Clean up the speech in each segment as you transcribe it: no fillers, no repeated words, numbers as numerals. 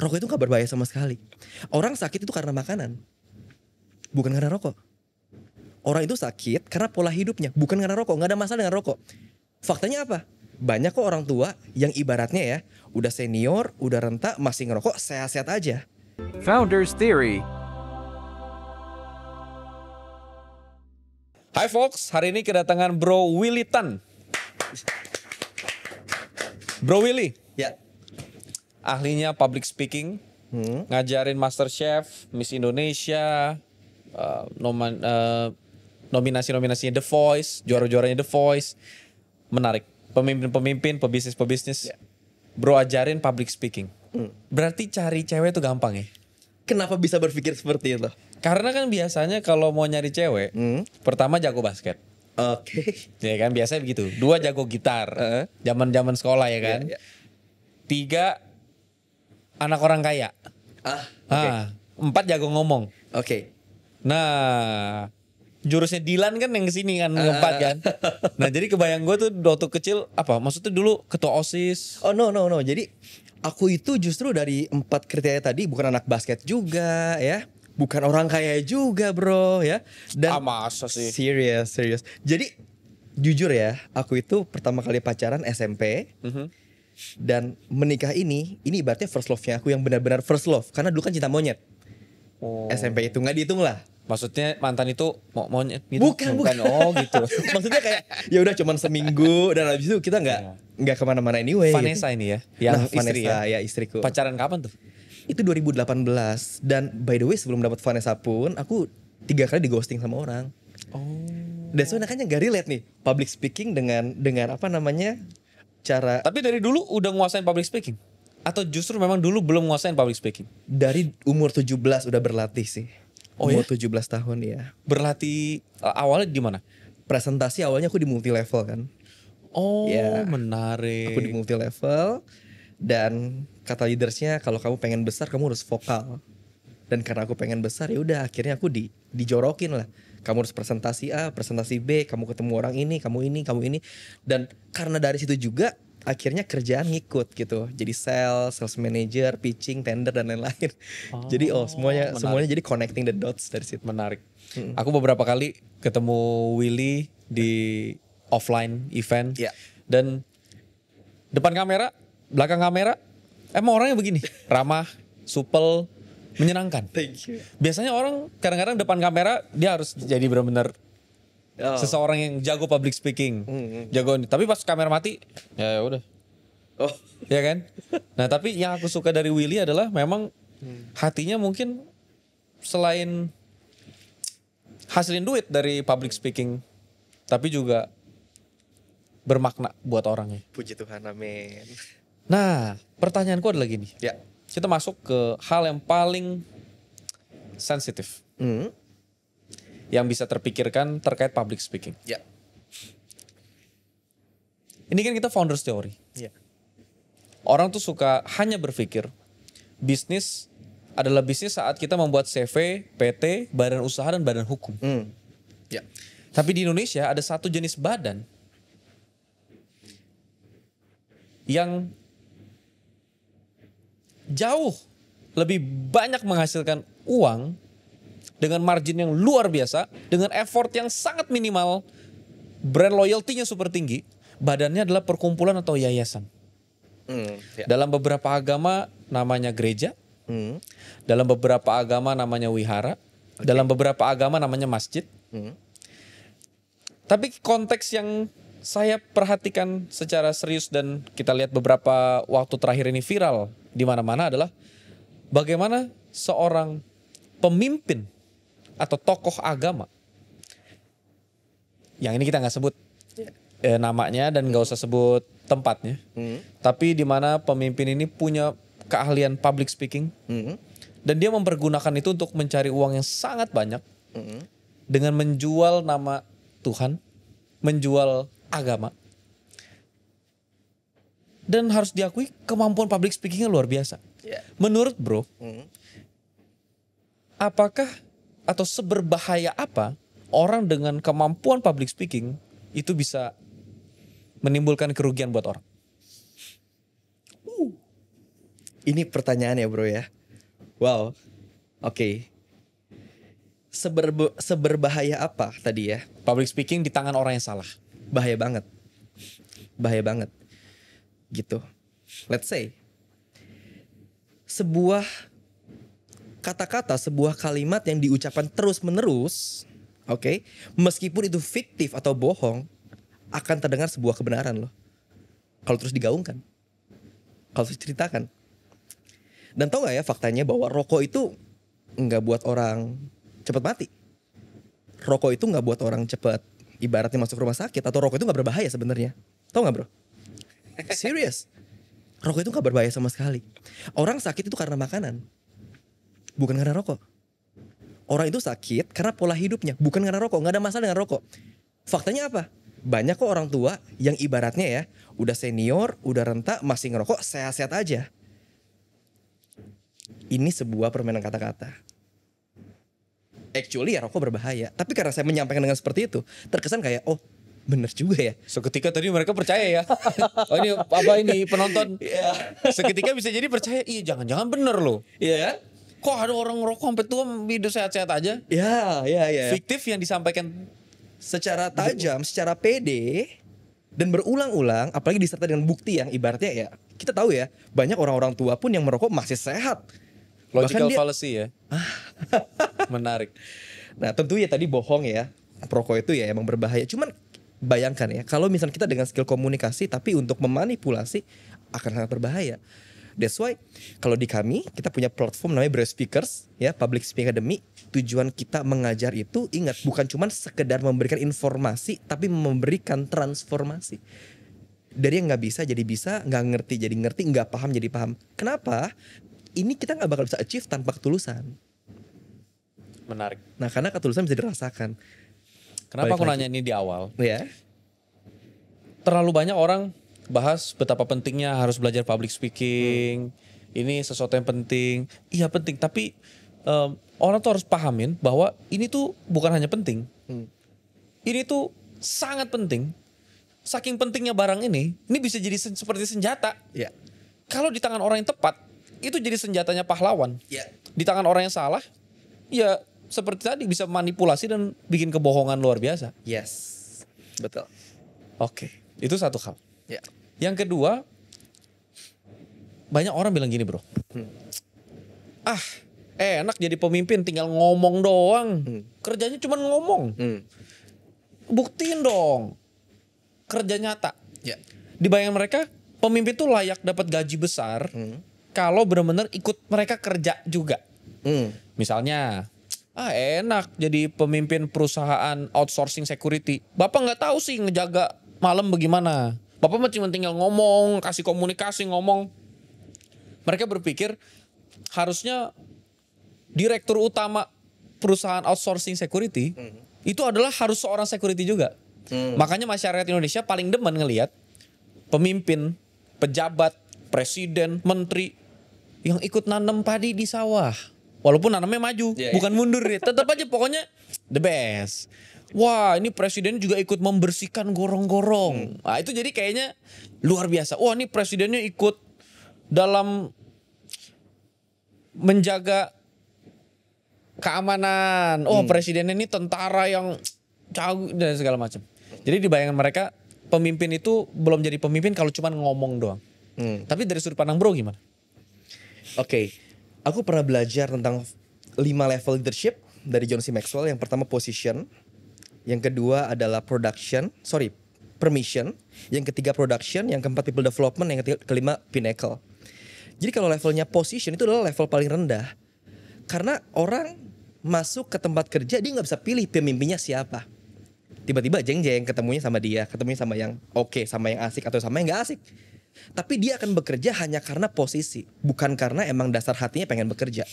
rokok itu gak berbahaya sama sekali. Orang sakit itu karena makanan, bukan karena rokok. Orang itu sakit karena pola hidupnya, bukan karena rokok. Gak ada masalah dengan rokok. Faktanya apa? Banyak kok orang tua yang ibaratnya ya, udah senior, udah renta, masih ngerokok, sehat-sehat aja. Founders Theory. Hai folks, hari ini kedatangan Bro Willy Tan. Bro Willy, Ya. ahlinya public speaking, ngajarin MasterChef, Miss Indonesia, nominasi-nominasinya The Voice, juara-juaranya The Voice. Menarik, pemimpin-pemimpin, pebisnis-pebisnis. Bro ajarin public speaking. Berarti cari cewek itu gampang ya? Kenapa bisa berpikir seperti itu? Karena kan biasanya kalau mau nyari cewek, pertama jago basket. Oke. Ya kan biasanya begitu. 2 jago gitar. Zaman-zaman sekolah ya kan. Iya, iya. 3 anak orang kaya. Oke. 4 jago ngomong. Oke. Nah, jurusnya Dilan kan yang kesini kan 4 kan. Nah, jadi kebayang gue tuh waktu kecil apa? Maksudnya dulu ketua OSIS. Oh no. Jadi aku itu justru dari 4 kriteria tadi bukan anak basket juga ya. Bukan orang kaya juga bro ya. Dan Masa sih? Serius. Jadi jujur ya, aku itu pertama kali pacaran SMP. Dan menikah ini ibaratnya first love-nya aku yang benar-benar first love. Karena dulu kan cinta monyet. SMP itu nggak dihitung lah. Maksudnya mantan itu monyet gitu? Bukan. Oh gitu. Maksudnya kayak ya udah cuman seminggu dan habis itu kita nggak kemana-mana anyway. Vanessa ini ya, yang istri Vanessa, ya? ya istriku. Pacaran kapan tuh? Itu 2018 dan by the way sebelum dapat Vanessa pun aku 3 kali di ghosting sama orang. Dan so makanya gak relate nih public speaking dengan apa namanya cara. Tapi dari dulu udah nguasain public speaking? Atau justru memang dulu belum nguasain public speaking? Dari umur 17 udah berlatih sih. Umur 17 tahun ya. Berlatih awalnya di mana? Presentasi awalnya aku di multi level kan. Oh, Ya. menarik. Aku di multi level dan kata leadersnya kalau kamu pengen besar kamu harus vokal. Dan karena aku pengen besar ya udah akhirnya aku dijorokin lah. Kamu harus presentasi A, presentasi B, kamu ketemu orang ini, kamu ini. Dan karena dari situ juga akhirnya kerjaan ngikut gitu. Jadi sales manager, pitching, tender dan lain-lain. Jadi semuanya jadi connecting the dots dari situ. Menarik. Aku beberapa kali ketemu Willy di offline event. Ya. Dan depan kamera, belakang kamera, emang orangnya begini. Ramah, supel, menyenangkan. Thank you. Biasanya orang kadang-kadang depan kamera dia harus jadi benar-benar seseorang yang jago public speaking, jago ini. Tapi pas kamera mati, ya udah, Oh, ya kan. Nah tapi yang aku suka dari Willy adalah memang hatinya mungkin selain hasilin duit dari public speaking, tapi juga bermakna buat orangnya. puji Tuhan, amin. Nah pertanyaanku adalah gini, Ya. kita masuk ke hal yang paling sensitif yang bisa terpikirkan terkait public speaking. Ya. Ini kan kita founders theory. Ya. Orang tuh suka hanya berpikir bisnis adalah bisnis saat kita membuat CV, PT, badan usaha dan badan hukum. Ya. Tapi di Indonesia ada satu jenis badan yang jauh lebih banyak menghasilkan uang dengan margin yang luar biasa, dengan effort yang sangat minimal, brand loyalty-nya super tinggi. Badannya adalah perkumpulan atau yayasan. Ya. Dalam beberapa agama namanya gereja, dalam beberapa agama namanya wihara, dalam beberapa agama namanya masjid. Tapi konteks yang saya perhatikan secara serius dan kita lihat beberapa waktu terakhir ini viral di mana-mana adalah bagaimana seorang pemimpin atau tokoh agama, yang ini kita nggak sebut namanya dan nggak usah sebut tempatnya, tapi di mana pemimpin ini punya keahlian public speaking dan dia mempergunakan itu untuk mencari uang yang sangat banyak dengan menjual nama Tuhan, menjual agama, dan harus diakui kemampuan public speakingnya luar biasa. Ya. Menurut bro, apakah atau seberbahaya apa orang dengan kemampuan public speaking itu bisa menimbulkan kerugian buat orang? Ini pertanyaannya bro ya. Wow. Oke. Seberbahaya apa tadi ya? Public speaking di tangan orang yang salah. Bahaya banget. Bahaya banget. Gitu. Let's say sebuah kata-kata, sebuah kalimat yang diucapkan terus-menerus, oke, meskipun itu fiktif atau bohong, akan terdengar sebuah kebenaran loh. Kalau terus digaungkan. Kalau terus diceritakan. Dan tau gak ya faktanya bahwa rokok itu nggak buat orang cepat mati. Rokok itu nggak buat orang cepat ibaratnya masuk rumah sakit, atau rokok itu nggak berbahaya sebenarnya. Tau nggak bro? Serius. Rokok itu nggak berbahaya sama sekali. Orang sakit itu karena makanan, bukan karena rokok. Orang itu sakit karena pola hidupnya, bukan karena rokok. Nggak ada masalah dengan rokok. Faktanya apa? Banyak kok orang tua yang ibaratnya ya udah senior, udah renta, masih ngerokok, sehat-sehat aja. Ini sebuah permainan kata-kata. Actually ya rokok berbahaya. Tapi karena saya menyampaikan dengan seperti itu, terkesan kayak oh bener juga ya. Seketika tadi mereka percaya ya. Oh ini penonton. Seketika bisa jadi percaya. Iya jangan-jangan bener loh. Iya. Kok ada orang ngerokok sampai tua hidup sehat-sehat aja? Ya. Fiktif yang disampaikan Secara tajam, secara pede, dan berulang-ulang, apalagi disertai dengan bukti yang ibaratnya ya kita tahu ya, banyak orang-orang tua pun yang merokok masih sehat. logical Bahkan dia- fallacy ya. Menarik. Nah tentu ya tadi bohong ya, perokok itu ya emang berbahaya. Cuman bayangkan ya, kalau misalnya kita dengan skill komunikasi tapi untuk memanipulasi akan sangat berbahaya. That's why kalau di kami kita punya platform namanya Braille Speakers ya, Public Speaking Academy. Tujuan kita mengajar itu ingat bukan cuma sekedar memberikan informasi, tapi memberikan transformasi. Dari yang nggak bisa jadi bisa, nggak ngerti jadi ngerti, nggak paham jadi paham. Kenapa? Ini kita nggak bakal bisa achieve tanpa ketulusan. Menarik. Nah karena ketulusan bisa dirasakan. Kenapa Balik aku lagi. nanya ini di awal? Ya. Terlalu banyak orang bahas betapa pentingnya harus belajar public speaking. Ini sesuatu yang penting. Iya penting, tapi orang tuh harus pahamin bahwa ini tuh bukan hanya penting. Ini tuh sangat penting. Saking pentingnya barang ini bisa jadi seperti senjata. Ya. Kalau di tangan orang yang tepat, itu jadi senjatanya pahlawan. Ya. Di tangan orang yang salah, ya seperti tadi bisa manipulasi dan bikin kebohongan luar biasa. Yes. Betul. Oke, itu satu hal. Ya. Yang kedua, banyak orang bilang gini bro. Enak jadi pemimpin tinggal ngomong doang. Kerjanya cuma ngomong. Buktiin dong. Kerja nyata. Ya. Di bayangan mereka, pemimpin tuh layak dapat gaji besar kalau benar-benar ikut mereka kerja juga. Misalnya, enak jadi pemimpin perusahaan outsourcing security. Bapak nggak tahu sih ngejaga malam bagaimana. Bapak mah cuma tinggal ngomong, kasih komunikasi ngomong. Mereka berpikir harusnya direktur utama perusahaan outsourcing security itu adalah harus seorang security juga. Makanya masyarakat Indonesia paling demen ngelihat pemimpin, pejabat, presiden, menteri yang ikut nanam padi di sawah. Walaupun nanamnya maju, bukan mundur ya. Tetap aja pokoknya the best. Wah ini presiden juga ikut membersihkan gorong-gorong. Nah itu jadi kayaknya luar biasa. Wah ini presidennya ikut dalam menjaga keamanan. Oh presidennya ini tentara yang jago dan segala macam. Jadi di bayangan mereka pemimpin itu belum jadi pemimpin kalau cuma ngomong doang. Tapi dari sudut pandang bro gimana? Oke, aku pernah belajar tentang 5 level leadership dari John C. Maxwell. Yang pertama position, yang kedua adalah permission, yang ketiga production, yang keempat people development, yang kelima pinnacle. Jadi kalau levelnya position itu adalah level paling rendah. Karena orang masuk ke tempat kerja dia nggak bisa pilih pemimpinnya siapa. Tiba-tiba jeng-jeng ketemunya sama dia, ketemunya sama yang oke, sama yang asik atau sama yang nggak asik. Tapi dia akan bekerja hanya karena posisi, bukan karena emang dasar hatinya pengen bekerja.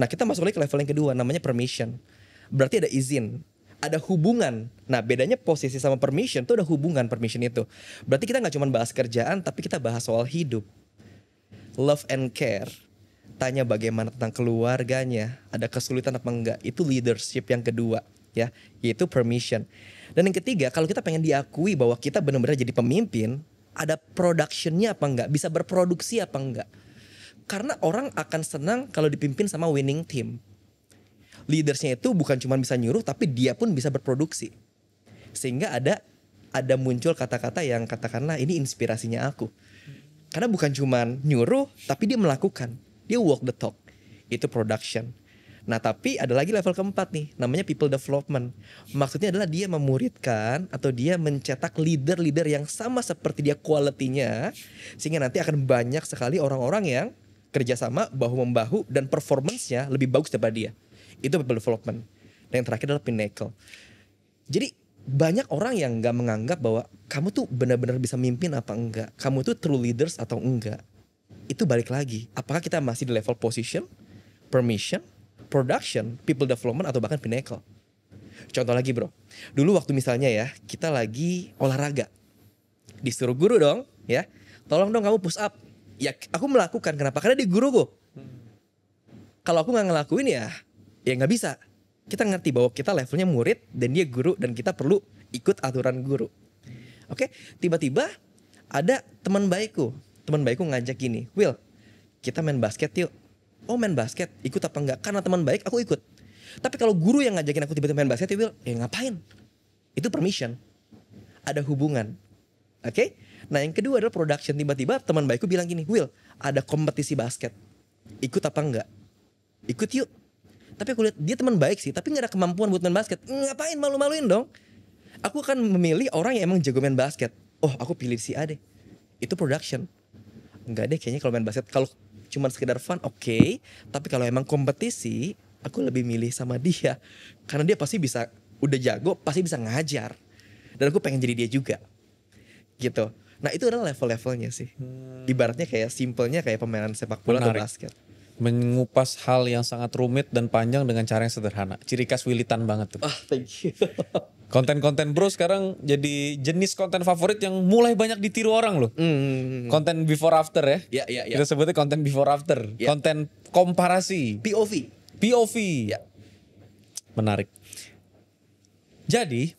Nah kita masuk lagi ke level yang kedua, namanya permission. Berarti ada izin, ada hubungan. Nah bedanya posisi sama permission tuh ada hubungan permission itu. Berarti kita nggak cuma bahas kerjaan, tapi kita bahas soal hidup. Love and care. Tanya bagaimana tentang keluarganya, ada kesulitan apa enggak. Itu leadership yang kedua ya, yaitu permission. Dan yang ketiga, kalau kita pengen diakui bahwa kita benar-benar jadi pemimpin, ada productionnya apa enggak, bisa berproduksi apa enggak. Karena orang akan senang kalau dipimpin sama winning team. Leadersnya itu bukan cuma bisa nyuruh, tapi dia pun bisa berproduksi. Sehingga ada muncul kata-kata yang katakanlah ini inspirasinya aku. Karena bukan cuma nyuruh, tapi dia melakukan. Dia walk the talk. Itu production. Nah tapi ada lagi level keempat nih, namanya people development. Maksudnya adalah dia memuridkan atau dia mencetak leader-leader yang sama seperti dia quality-nya. Sehingga nanti akan banyak sekali orang-orang yang kerjasama bahu-membahu dan performance-nya lebih bagus daripada dia. Itu people development. Dan yang terakhir adalah pinnacle. Jadi banyak orang yang gak menganggap bahwa kamu tuh benar-benar bisa mimpin apa enggak. Kamu tuh true leaders atau enggak. Itu balik lagi. Apakah kita masih di level position, permission, production, people development, atau bahkan pinnacle. Contoh lagi bro, dulu waktu misalnya ya, kita lagi olahraga, disuruh guru dong, ya, tolong dong kamu push up. Ya aku melakukan, kenapa? Karena dia guruku. Kalau aku nggak ngelakuin ya nggak bisa. Kita ngerti bahwa kita levelnya murid dan dia guru dan kita perlu ikut aturan guru. Oke, tiba-tiba ada teman baikku ngajak gini, Will, kita main basket yuk. Oh main basket, ikut apa enggak? Karena teman baik aku ikut. Tapi kalau guru yang ngajakin aku tiba-tiba main basket, Will, ngapain? Itu permission. Ada hubungan. Oke? Nah yang kedua adalah production. Tiba-tiba teman baikku bilang gini, Will, ada kompetisi basket. Ikut apa enggak? Ikut yuk. Tapi aku lihat dia teman baik sih, tapi gak ada kemampuan buat main basket. Ngapain, malu-maluin dong. Aku akan memilih orang yang emang jago main basket. Oh aku pilih si A deh. Itu production. Enggak deh kayaknya kalau main basket, kalau cuman sekedar fun oke. Tapi kalau emang kompetisi, aku lebih milih sama dia. Karena dia pasti bisa, udah jago, pasti bisa ngajar. Dan aku pengen jadi dia juga. Gitu. Nah itu adalah level-levelnya sih. Ibaratnya kayak simpelnya kayak pemainan sepak bola atau basket. Mengupas hal yang sangat rumit dan panjang dengan cara yang sederhana. Ciri khas Wilitan banget tuh. Thank you. Konten-konten bro sekarang jadi jenis konten favorit yang mulai banyak ditiru orang loh. Konten before after ya. Ya. Kita sebutnya konten before after. Ya. Konten komparasi. POV. Ya. Menarik. Jadi,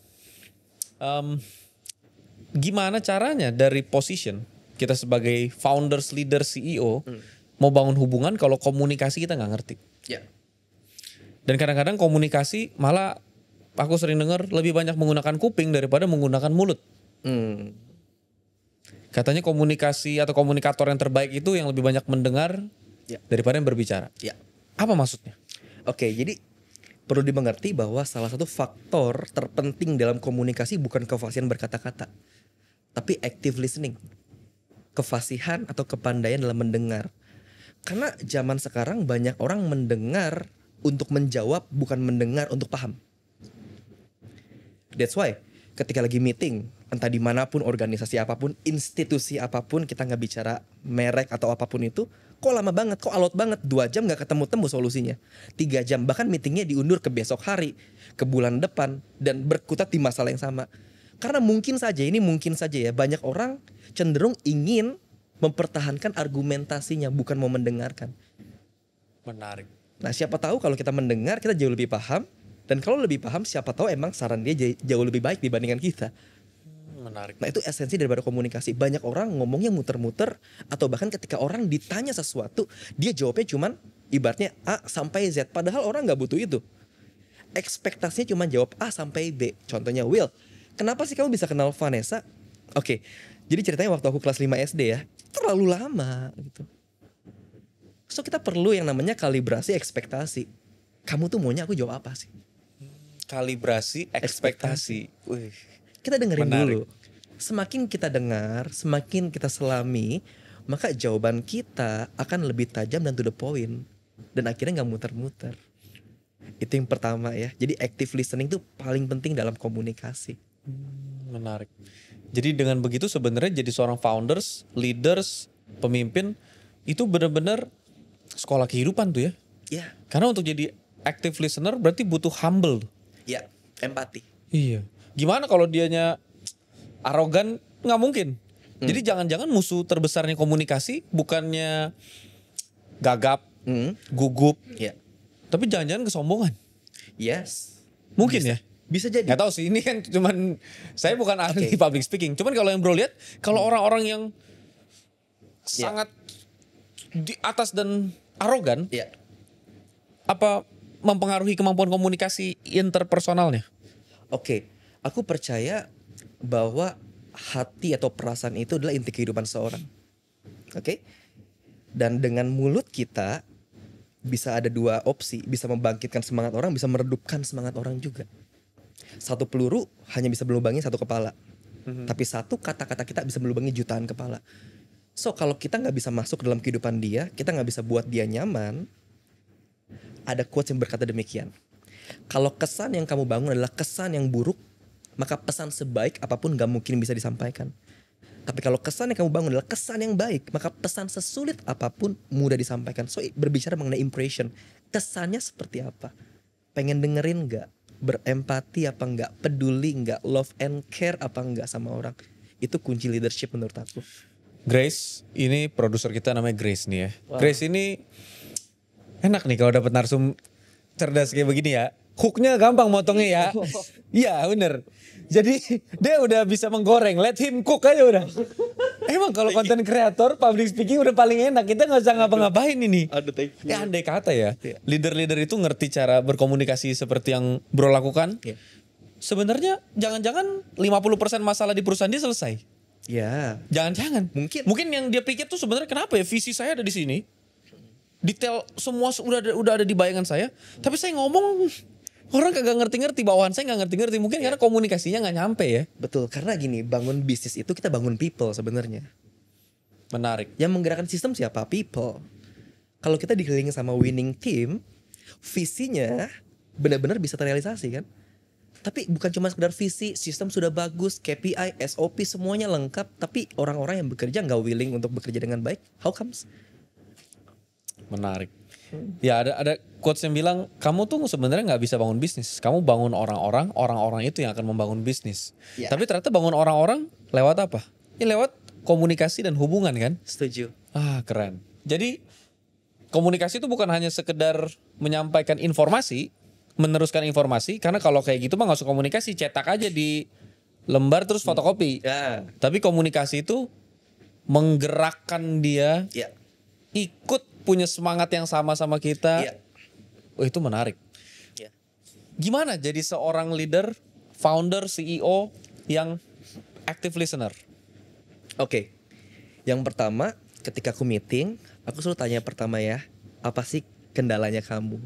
gimana caranya dari position kita sebagai founders, leader, CEO mau bangun hubungan kalau komunikasi kita nggak ngerti. Ya. Dan kadang-kadang komunikasi malah aku sering dengar lebih banyak menggunakan kuping daripada menggunakan mulut. Katanya komunikasi atau komunikator yang terbaik itu yang lebih banyak mendengar daripada yang berbicara. Ya. Apa maksudnya? Oke, jadi perlu dimengerti bahwa salah satu faktor terpenting dalam komunikasi bukan kefasihan berkata-kata, tapi active listening. Kefasihan atau kepandaian dalam mendengar. Karena zaman sekarang banyak orang mendengar untuk menjawab, bukan mendengar untuk paham. That's why ketika lagi meeting, entah dimanapun, organisasi apapun, institusi apapun, kita nggak bicara merek atau apapun itu, kok lama banget, kok alot banget, 2 jam nggak ketemu-temu solusinya, 3 jam, bahkan meetingnya diundur ke besok hari, ke bulan depan, dan berkutat di masalah yang sama. Karena mungkin saja ya, banyak orang cenderung ingin mempertahankan argumentasinya, bukan mau mendengarkan. Menarik. Nah siapa tahu kalau kita mendengar, kita jauh lebih paham. Dan kalau lebih paham, siapa tahu emang saran dia jauh lebih baik dibandingkan kita. Menarik. Nah itu esensi daripada komunikasi. Banyak orang ngomongnya muter-muter, atau bahkan ketika orang ditanya sesuatu, dia jawabnya cuman ibaratnya A sampai Z. Padahal orang gak butuh itu. Ekspektasinya cuma jawab A sampai B. Contohnya, Will, kenapa sih kamu bisa kenal Vanessa? Oke, jadi ceritanya waktu aku kelas 5 SD ya, terlalu lama gitu. So kita perlu yang namanya kalibrasi ekspektasi. Kamu tuh maunya aku jawab apa sih? Kalibrasi ekspektasi. Wih. Kita dengerin Menarik. dulu. Semakin kita dengar, semakin kita selami, maka jawaban kita akan lebih tajam dan to the point. Dan akhirnya gak muter-muter. Itu yang pertama ya. Jadi active listening itu paling penting dalam komunikasi. Menarik. Jadi dengan begitu sebenarnya jadi seorang founders, leaders, pemimpin itu benar-benar sekolah kehidupan tuh ya. Ya. Karena untuk jadi active listener berarti butuh humble. Ya, empati. Iya. Gimana kalau dianya arogan? Nggak mungkin. Jadi jangan-jangan musuh terbesarnya komunikasi bukannya gagap, gugup, Ya. tapi jangan-jangan kesombongan. Yes. Mungkin ya. Bisa jadi. Nggak tahu sih, ini kan cuman saya bukan ahli Oke. public speaking. Cuman kalau yang bro lihat, kalau orang-orang yang sangat di atas dan arogan, Ya. apa mempengaruhi kemampuan komunikasi interpersonalnya? Oke, aku percaya bahwa hati atau perasaan itu adalah inti kehidupan seorang. Oke? Dan dengan mulut kita bisa ada dua opsi, bisa membangkitkan semangat orang, bisa meredupkan semangat orang juga. Satu peluru hanya bisa melubangi satu kepala. Tapi satu kata-kata kita bisa melubangi jutaan kepala. So kalau kita nggak bisa masuk dalam kehidupan dia, kita nggak bisa buat dia nyaman. Ada quotes yang berkata demikian. Kalau kesan yang kamu bangun adalah kesan yang buruk, maka pesan sebaik apapun gak mungkin bisa disampaikan. Tapi kalau kesan yang kamu bangun adalah kesan yang baik, maka pesan sesulit apapun mudah disampaikan. So berbicara mengenai impression, kesannya seperti apa? Pengen dengerin gak? Berempati apa enggak? Peduli enggak? Love and care apa enggak sama orang? Itu kunci leadership menurut aku. Grace, ini produser kita namanya Grace nih ya. Grace ini enak nih kalau dapat narsum cerdas kayak begini ya. Hooknya gampang motongnya ya. Iya bener. Jadi dia udah bisa menggoreng. Let him cook aja udah. Emang kalau konten kreator, public speaking udah paling enak. Kita gak usah ngapa-ngapain ini. Aduh, thank you. Ya andai kata ya. Leader-leader itu ngerti cara berkomunikasi seperti yang bro lakukan. Iya. Sebenarnya jangan-jangan 50% masalah di perusahaan dia selesai. Ya. Jangan-jangan. Mungkin yang dia pikir tuh sebenarnya kenapa ya visi saya ada di sini. Detail semua udah ada di bayangan saya, tapi saya ngomong orang kagak ngerti-ngerti, bawahan saya nggak ngerti-ngerti, mungkin karena komunikasinya nggak nyampe ya. Betul, karena gini, bangun bisnis itu kita bangun people sebenarnya. Menarik. Yang menggerakkan sistem siapa? People. Kalau kita dikelilingi sama winning team, visinya benar-benar bisa terrealisasi kan? Tapi bukan cuma sekedar visi, sistem sudah bagus, KPI, SOP semuanya lengkap, tapi orang-orang yang bekerja nggak willing untuk bekerja dengan baik. How comes? Menarik. Ya ada quotes yang bilang kamu tuh sebenarnya nggak bisa bangun bisnis. Kamu bangun orang-orang, orang-orang itu yang akan membangun bisnis. Ya. Tapi ternyata bangun orang-orang lewat apa? Ya lewat komunikasi dan hubungan kan? Setuju. Ah keren. Jadi komunikasi itu bukan hanya sekedar menyampaikan informasi, meneruskan informasi. Karena kalau kayak gitu mah nggak usah komunikasi, cetak aja di lembar terus fotokopi. Ya. Tapi komunikasi itu menggerakkan dia Ya. ikut punya semangat yang sama kita. Iya. Oh itu menarik. Ya. Gimana jadi seorang leader, founder, CEO yang active listener? Oke. Yang pertama, ketika aku meeting, aku selalu tanya pertama ya, apa sih kendalanya kamu?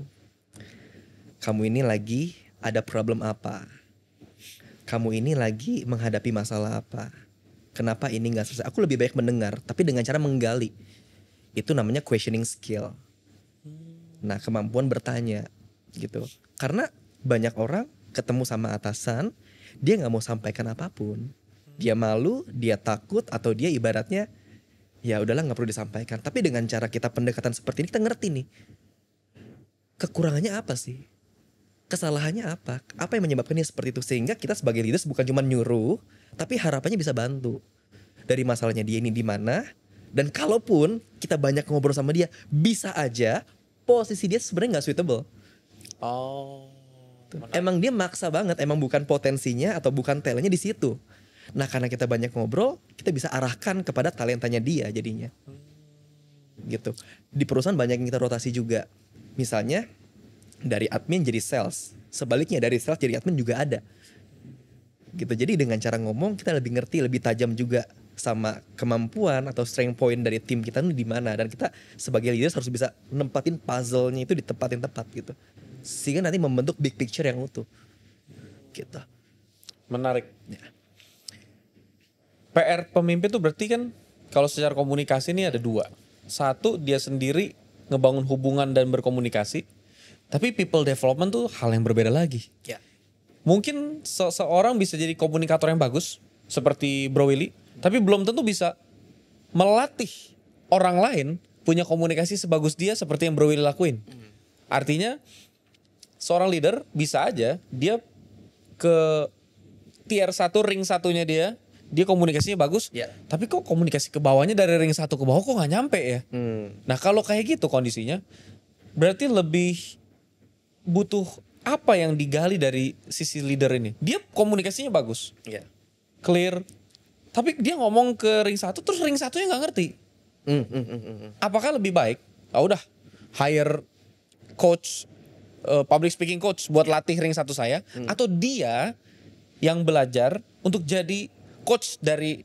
Kamu ini lagi ada problem apa? Kamu ini lagi menghadapi masalah apa? Kenapa ini nggak selesai? Aku lebih baik mendengar, tapi dengan cara menggali. Itu namanya questioning skill. Nah, kemampuan bertanya gitu. Karena banyak orang ketemu sama atasan, dia nggak mau sampaikan apapun. Dia malu, dia takut, atau dia ibaratnya ya udahlah nggak perlu disampaikan. Tapi dengan cara kita pendekatan seperti ini kita ngerti nih kekurangannya apa sih, kesalahannya apa yang menyebabkan dia seperti itu, sehingga kita sebagai leaders bukan cuma nyuruh, tapi harapannya bisa bantu dari masalahnya dia ini di mana. Dan kalaupun kita banyak ngobrol sama dia, bisa aja posisi dia sebenarnya nggak suitable. Oh. Emang dia maksa banget, emang bukan potensinya atau bukan talentnya di situ. Nah karena kita banyak ngobrol, kita bisa arahkan kepada talentanya dia jadinya. Gitu. Di perusahaan banyak yang kita rotasi juga. Misalnya dari admin jadi sales, sebaliknya dari sales jadi admin juga ada. Gitu. Jadi dengan cara ngomong kita lebih ngerti, lebih tajam juga sama kemampuan atau strength point dari tim kita ini di mana, dan kita sebagai leaders harus bisa nempatin puzzle-nya itu di tempat yang tepat gitu. Sehingga nanti membentuk big picture yang utuh. Gitu. Menarik. Ya. PR pemimpin tuh berarti kan kalau secara komunikasi ini ada dua. Satu, dia sendiri ngebangun hubungan dan berkomunikasi. Tapi people development tuh hal yang berbeda lagi. Ya. Mungkin seseorang bisa jadi komunikator yang bagus seperti Bro Willy, tapi belum tentu bisa melatih orang lain punya komunikasi sebagus dia seperti yang Bro Willy lakuin. Artinya seorang leader bisa aja dia ke tier 1 ring satunya dia komunikasinya bagus, Ya. tapi kok komunikasi ke bawahnya dari ring 1 ke bawah kok nggak nyampe ya. Nah kalau kayak gitu kondisinya, berarti lebih butuh apa yang digali dari sisi leader ini. Dia komunikasinya bagus, Ya. clear, tapi dia ngomong ke ring 1 terus ring 1-nya nggak ngerti. Apakah lebih baik, udah hire coach, public speaking coach buat latih ring satu saya, atau dia yang belajar untuk jadi coach dari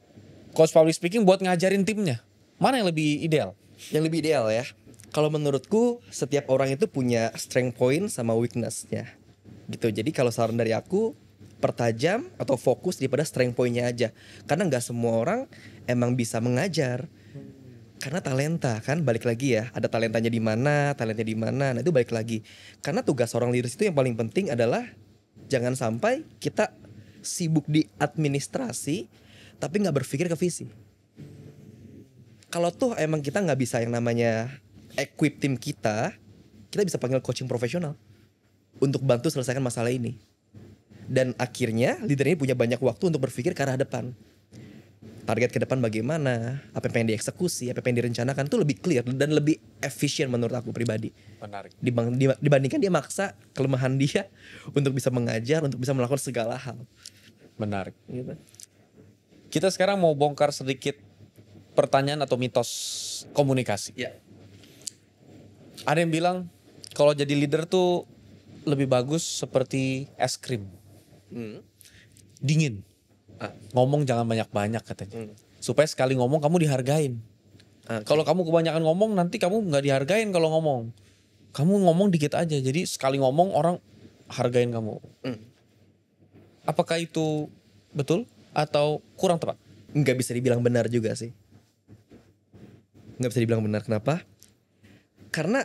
coach public speaking buat ngajarin timnya? Mana yang lebih ideal? Yang lebih ideal ya. Kalau menurutku setiap orang itu punya strength point sama weakness-nya. Gitu. Jadi kalau saran dari aku, pertajam atau fokus daripada strength point-nya aja. Karena nggak semua orang emang bisa mengajar. Karena talenta kan balik lagi ya. Ada talentanya di mana, talentnya di mana. Nah itu balik lagi. Karena tugas seorang leaders itu yang paling penting adalah jangan sampai kita sibuk di administrasi tapi nggak berpikir ke visi. Kalau tuh emang kita nggak bisa yang namanya equip tim kita bisa panggil coaching profesional untuk bantu selesaikan masalah ini. Dan akhirnya leader ini punya banyak waktu untuk berpikir ke arah depan. Target ke depan bagaimana, apa yang pengen dieksekusi, apa yang pengen direncanakan, itu lebih clear dan lebih efisien menurut aku pribadi. Menarik. Dibandingkan dia maksa kelemahan dia untuk bisa mengajar, untuk bisa melakukan segala hal. Menarik. Gitu. Kita sekarang mau bongkar sedikit pertanyaan atau mitos komunikasi. Ya. Ada yang bilang kalau jadi leader tuh lebih bagus seperti es krim. Dingin. Ngomong jangan banyak-banyak katanya. Supaya sekali ngomong kamu dihargain. Kalau kamu kebanyakan ngomong nanti kamu nggak dihargain kalau ngomong. Kamu ngomong dikit aja. Jadi sekali ngomong orang hargain kamu. Apakah itu betul atau kurang tepat? Nggak bisa dibilang benar juga sih. Nggak bisa dibilang benar. Kenapa? Karena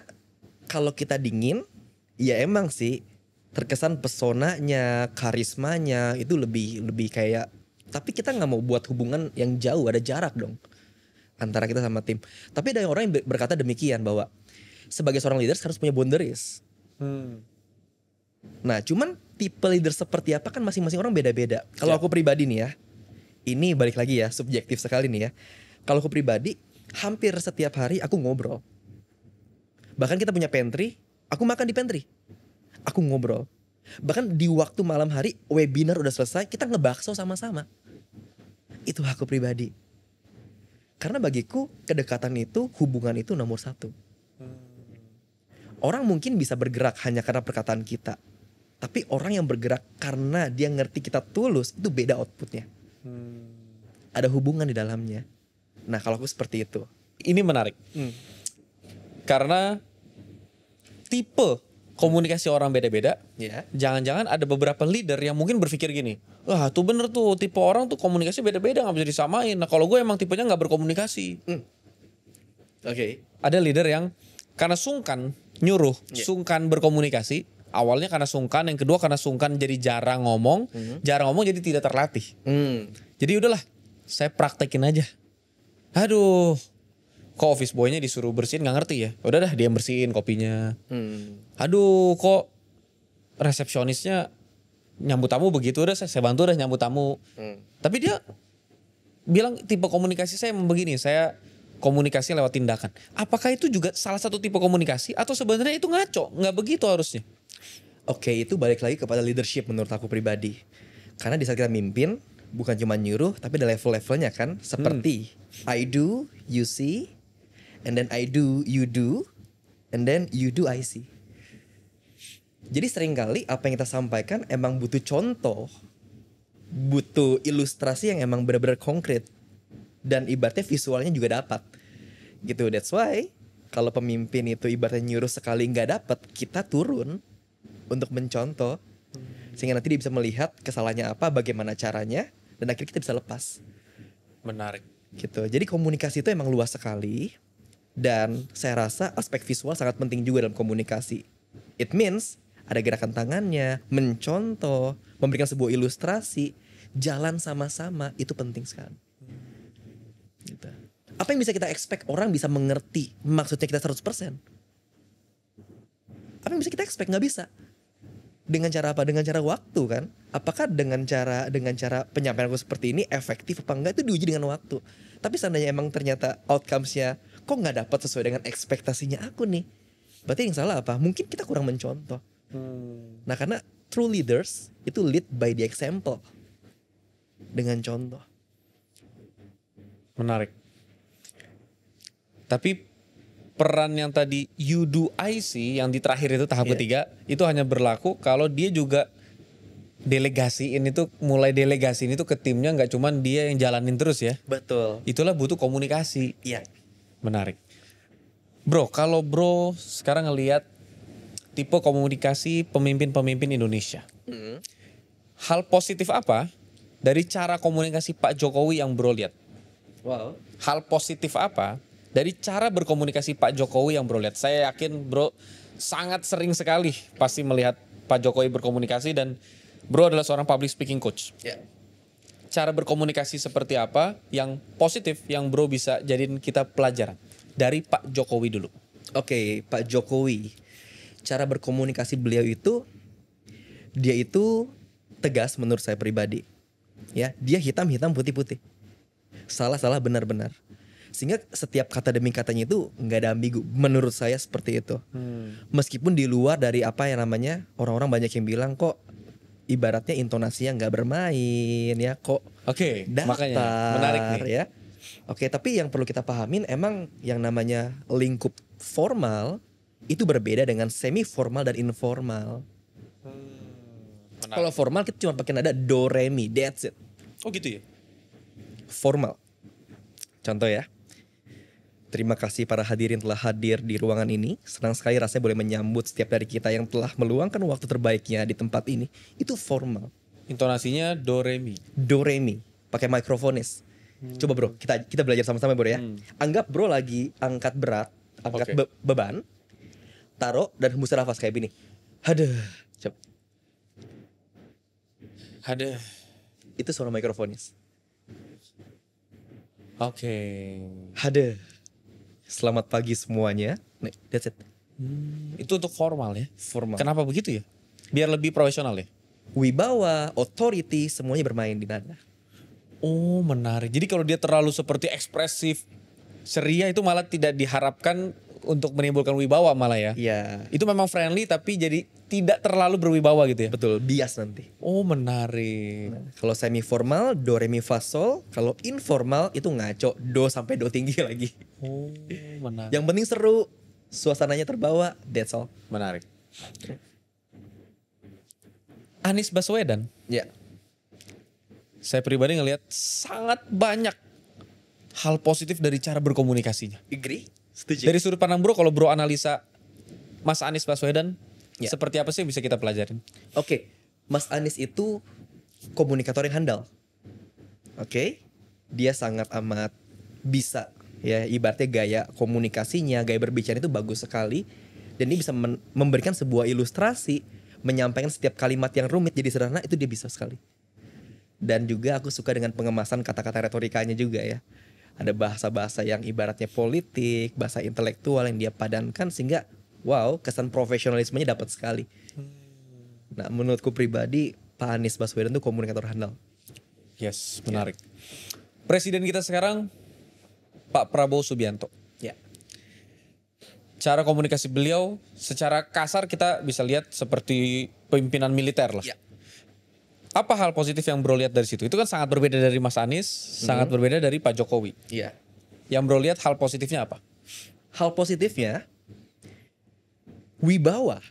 kalau kita dingin, ya emang sih terkesan pesonanya, karismanya itu lebih kayak. Tapi kita nggak mau buat hubungan yang jauh, ada jarak dong antara kita sama tim. Tapi ada orang yang berkata demikian bahwa sebagai seorang leader harus punya boundaries. Nah, cuman tipe leader seperti apa kan masing-masing orang beda-beda. Kalau aku pribadi nih ya, ini balik lagi ya, subjektif sekali nih ya. Kalau aku pribadi, hampir setiap hari aku ngobrol. Bahkan kita punya pantry, aku makan di pantry. Aku ngobrol. Bahkan di waktu malam hari webinar udah selesai, kita ngebakso sama-sama. Itu aku pribadi. Karena bagiku kedekatan itu, hubungan itu nomor satu. Orang mungkin bisa bergerak hanya karena perkataan kita. Tapi orang yang bergerak karena dia ngerti kita tulus, itu beda outputnya. Ada hubungan di dalamnya. Nah kalau aku seperti itu. Ini menarik. Karena tipe komunikasi orang beda-beda. Ya. Jangan-jangan ada beberapa leader yang mungkin berpikir gini. Wah tuh bener tuh tipe orang tuh komunikasi beda-beda gak bisa disamain. Nah kalau gue emang tipenya gak berkomunikasi. Oke. Ada leader yang karena sungkan nyuruh, sungkan berkomunikasi. Awalnya karena sungkan, yang kedua karena sungkan jadi jarang ngomong. Jarang ngomong jadi tidak terlatih. Jadi udahlah saya praktekin aja. Aduh, kok office boy-nya disuruh bersihin gak ngerti ya. Udah dah dia yang bersihin kopinya. Aduh kok resepsionisnya nyambut tamu begitu, udah saya bantu dah nyambut tamu. Tapi dia bilang tipe komunikasi saya begini, saya komunikasi lewat tindakan. Apakah itu juga salah satu tipe komunikasi atau sebenarnya itu ngaco? Nggak begitu harusnya. Oke, itu balik lagi kepada leadership menurut aku pribadi. Karena di saat kita mimpin, bukan cuma nyuruh, tapi ada level-levelnya kan. Seperti I do, you see, and then I do, you do, and then you do, I see. Jadi seringkali apa yang kita sampaikan emang butuh contoh, butuh ilustrasi yang emang benar-benar konkret. Dan ibaratnya visualnya juga dapat. Gitu, that's why kalau pemimpin itu ibaratnya nyuruh sekali nggak dapat, kita turun untuk mencontoh. Sehingga nanti dia bisa melihat kesalahannya apa, bagaimana caranya, dan akhirnya kita bisa lepas. Menarik. Gitu. Jadi komunikasi itu emang luas sekali. Dan saya rasa aspek visual sangat penting juga dalam komunikasi. It means ada gerakan tangannya, mencontoh, memberikan sebuah ilustrasi, jalan sama-sama, itu penting sekali. Gitu. Apa yang bisa kita expect orang bisa mengerti maksudnya kita 100%? Apa yang bisa kita expect? Nggak bisa. Dengan cara apa? Dengan cara waktu kan? Apakah dengan cara penyampaian aku seperti ini efektif apa enggak, itu diuji dengan waktu. Tapi seandainya emang ternyata outcomes-nya kok nggak dapat sesuai dengan ekspektasinya aku nih, berarti yang salah apa? Mungkin kita kurang mencontoh. Nah karena true leaders itu lead by the example, dengan contoh. Menarik. Tapi peran yang tadi you do I see yang di terakhir itu tahap ketiga itu hanya berlaku kalau dia juga delegasiin itu mulai delegasiin itu ke timnya, nggak cuman dia yang jalanin terus ya. Betul. Itulah butuh komunikasi. Iya. Menarik. Bro, kalau bro sekarang ngelihat tipe komunikasi pemimpin-pemimpin Indonesia. Hal positif apa dari cara komunikasi Pak Jokowi yang bro lihat? Wow. Hal positif apa dari cara berkomunikasi Pak Jokowi yang bro lihat? Saya yakin bro sangat sering sekali pasti melihat Pak Jokowi berkomunikasi dan bro adalah seorang public speaking coach. Ya. Cara berkomunikasi seperti apa yang positif yang bro bisa jadiin kita pelajaran dari Pak Jokowi dulu. Oke, Pak Jokowi. Cara berkomunikasi beliau itu, dia itu tegas menurut saya pribadi. Ya, dia hitam-hitam, putih-putih. Salah-salah, benar-benar. Sehingga setiap kata demi katanya itu nggak ada ambigu. Menurut saya seperti itu. Meskipun di luar dari apa yang namanya, orang-orang banyak yang bilang kok ibaratnya intonasinya nggak bermain ya, kok Oke, datar, makanya menarik nih. ya. Oke, tapi yang perlu kita pahamin emang yang namanya lingkup formal itu berbeda dengan semi formal dan informal. Kalau formal kita cuma pakai nada do re mi, that's it. Oh gitu ya? Formal. Contoh ya. Terima kasih para hadirin telah hadir di ruangan ini. Senang sekali rasanya boleh menyambut setiap dari kita yang telah meluangkan waktu terbaiknya di tempat ini. Itu formal. Intonasinya do re mi. Do re mi, pakai microfonis. Coba bro, kita belajar sama-sama bro ya. Anggap bro lagi angkat berat, angkat Oke. beban, taruh dan hembuskan nafas kayak gini. Haduh, coba. Ada. Itu suara microfonis. Oke. Haduh. Selamat pagi semuanya. Nih, that's it. Itu untuk formal ya? Formal. Kenapa begitu ya? Biar lebih profesional ya? Wibawa, authority, semuanya bermain di nada. Oh menarik. Jadi kalau dia terlalu seperti ekspresif, ceria itu malah tidak diharapkan untuk menimbulkan wibawa malah ya? Iya. Itu memang friendly tapi jadi tidak terlalu berwibawa gitu ya? Betul, bias nanti. Oh menarik. Kalau semi formal, do re mi fa sol. Kalau informal itu ngaco, do sampai do tinggi lagi. Oh menarik. Yang penting seru, suasananya terbawa, that's all. Menarik. Anies Baswedan, Ya. saya pribadi ngelihat sangat banyak hal positif dari cara berkomunikasinya. Agree? Setuju. Dari sudut pandang bro, kalau bro analisa Mas Anies Baswedan, Ya. seperti apa sih yang bisa kita pelajarin? Oke, Mas Anies itu komunikator yang handal. Oke, dia sangat amat bisa ya, ibaratnya gaya komunikasinya, gaya berbicara itu bagus sekali, dan dia bisa memberikan sebuah ilustrasi, menyampaikan setiap kalimat yang rumit jadi sederhana, itu dia bisa sekali. Dan juga aku suka dengan pengemasan kata-kata retorikanya juga ya. Ada bahasa-bahasa yang ibaratnya politik, bahasa intelektual yang dia padankan sehingga wow, kesan profesionalismenya dapat sekali. Nah, menurutku pribadi Pak Anies Baswedan itu komunikator handal. Yes, menarik. Presiden kita sekarang Pak Prabowo Subianto. Ya. Cara komunikasi beliau secara kasar kita bisa lihat seperti pimpinan militer lah. Ya. Apa hal positif yang bro lihat dari situ? Itu kan sangat berbeda dari Mas Anies, sangat berbeda dari Pak Jokowi. Iya. Yang bro lihat hal positifnya apa? Hal positifnya wibawa.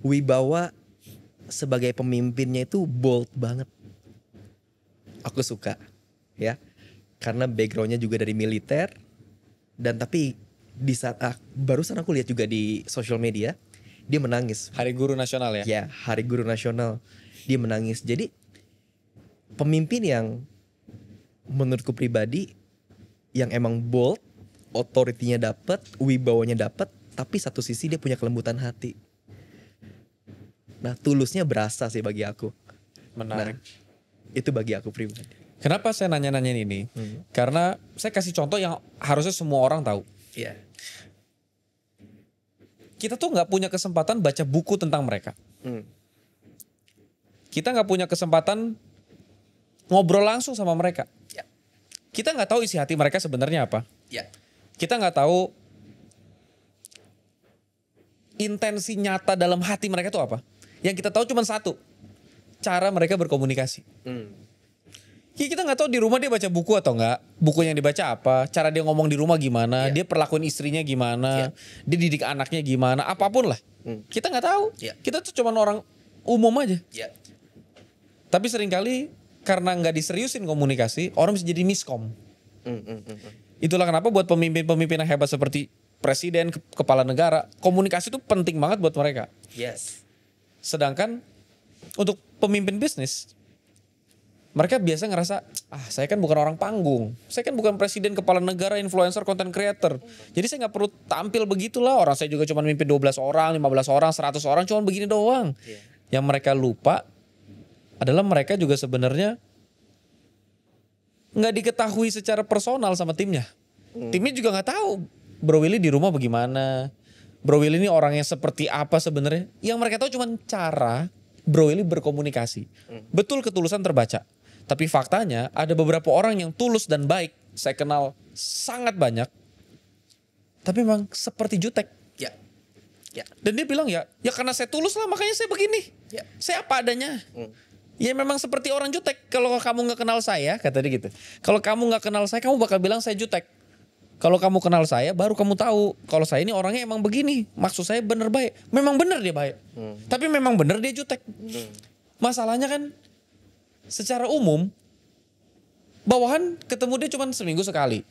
Wibawa sebagai pemimpinnya itu bold banget. Aku suka ya. Karena backgroundnya juga dari militer. Dan tapi di saat barusan aku lihat juga di social media, dia menangis. Hari Guru Nasional ya? Ya, Hari Guru Nasional. Dia menangis. Jadi pemimpin yang menurutku pribadi yang emang bold, otoritinya dapat, wibawanya dapat, tapi satu sisi dia punya kelembutan hati. Nah, tulusnya berasa sih bagi aku. Menarik. Nah, itu bagi aku pribadi. Kenapa saya nanya-nanyain ini? Karena saya kasih contoh yang harusnya semua orang tahu. Iya. Kita tuh nggak punya kesempatan baca buku tentang mereka. Kita nggak punya kesempatan ngobrol langsung sama mereka. Ya. Kita nggak tahu isi hati mereka sebenarnya apa. Ya. Kita nggak tahu intensi nyata dalam hati mereka itu apa. Yang kita tahu cuma satu, cara mereka berkomunikasi. Kita nggak tahu di rumah dia baca buku atau enggak, bukunya yang dibaca apa, cara dia ngomong di rumah gimana, dia perlakuin istrinya gimana, dia didik anaknya gimana, apapun lah. Kita nggak tahu. Kita tuh cuma orang umum aja. Tapi seringkali karena nggak diseriusin komunikasi, orang bisa jadi miskom. Itulah kenapa buat pemimpin-pemimpin yang hebat seperti presiden, kepala negara, komunikasi itu penting banget buat mereka. Sedangkan untuk pemimpin bisnis, mereka biasa ngerasa, saya kan bukan orang panggung. Saya kan bukan presiden, kepala negara, influencer, content creator. Jadi saya gak perlu tampil begitulah. Orang saya juga cuma mimpin 12 orang, 15 orang, 100 orang, cuma begini doang. Yang mereka lupa adalah mereka juga sebenarnya gak diketahui secara personal sama timnya. Timnya juga gak tahu Bro Willy di rumah bagaimana. Bro Willy ini orang yang seperti apa sebenarnya. Yang mereka tahu cuma cara Bro Willy berkomunikasi. Betul ketulusan terbaca. Tapi faktanya ada beberapa orang yang tulus dan baik. Saya kenal sangat banyak. Tapi memang seperti jutek. Dan dia bilang ya karena saya tulus lah makanya saya begini. Saya apa adanya. Ya memang seperti orang jutek. Kalau kamu gak kenal saya, kata dia gitu. Kalau kamu gak kenal saya, kamu bakal bilang saya jutek. Kalau kamu kenal saya, baru kamu tahu. Kalau saya ini orangnya emang begini. Maksud saya bener baik. Memang bener dia baik. Tapi memang bener dia jutek. Masalahnya kan secara umum bawahan ketemu dia cuma seminggu sekali.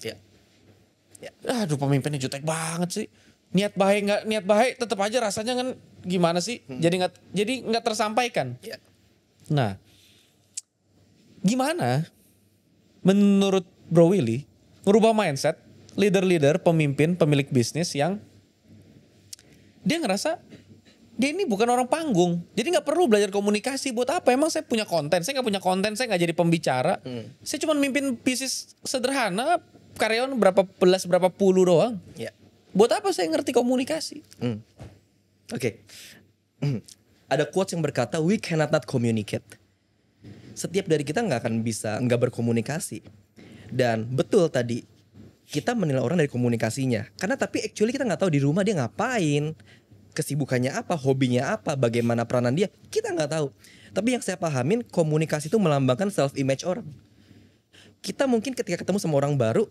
Aduh pemimpinnya jutek banget sih. Niat baik nggak niat baik tetap aja rasanya kan gimana sih? Jadi nggak tersampaikan. Nah, gimana menurut Bro Willy merubah mindset leader-leader, pemimpin, pemilik bisnis yang dia ngerasa dia ini bukan orang panggung. Jadi nggak perlu belajar komunikasi buat apa? Emang saya punya konten. Saya nggak punya konten. Saya nggak jadi pembicara. Saya cuma mimpin bisnis sederhana. Karyawan berapa belas, berapa puluh doang. Buat apa saya ngerti komunikasi? Oke. Ada quotes yang berkata, we cannot not communicate. Setiap dari kita nggak akan bisa nggak berkomunikasi. Dan betul tadi, kita menilai orang dari komunikasinya. Karena tapi actually kita nggak tahu di rumah dia ngapain. Kesibukannya apa, hobinya apa, bagaimana peranan dia, kita nggak tahu. Tapi yang saya pahamin, komunikasi itu melambangkan self-image orang. Kita mungkin ketika ketemu sama orang baru,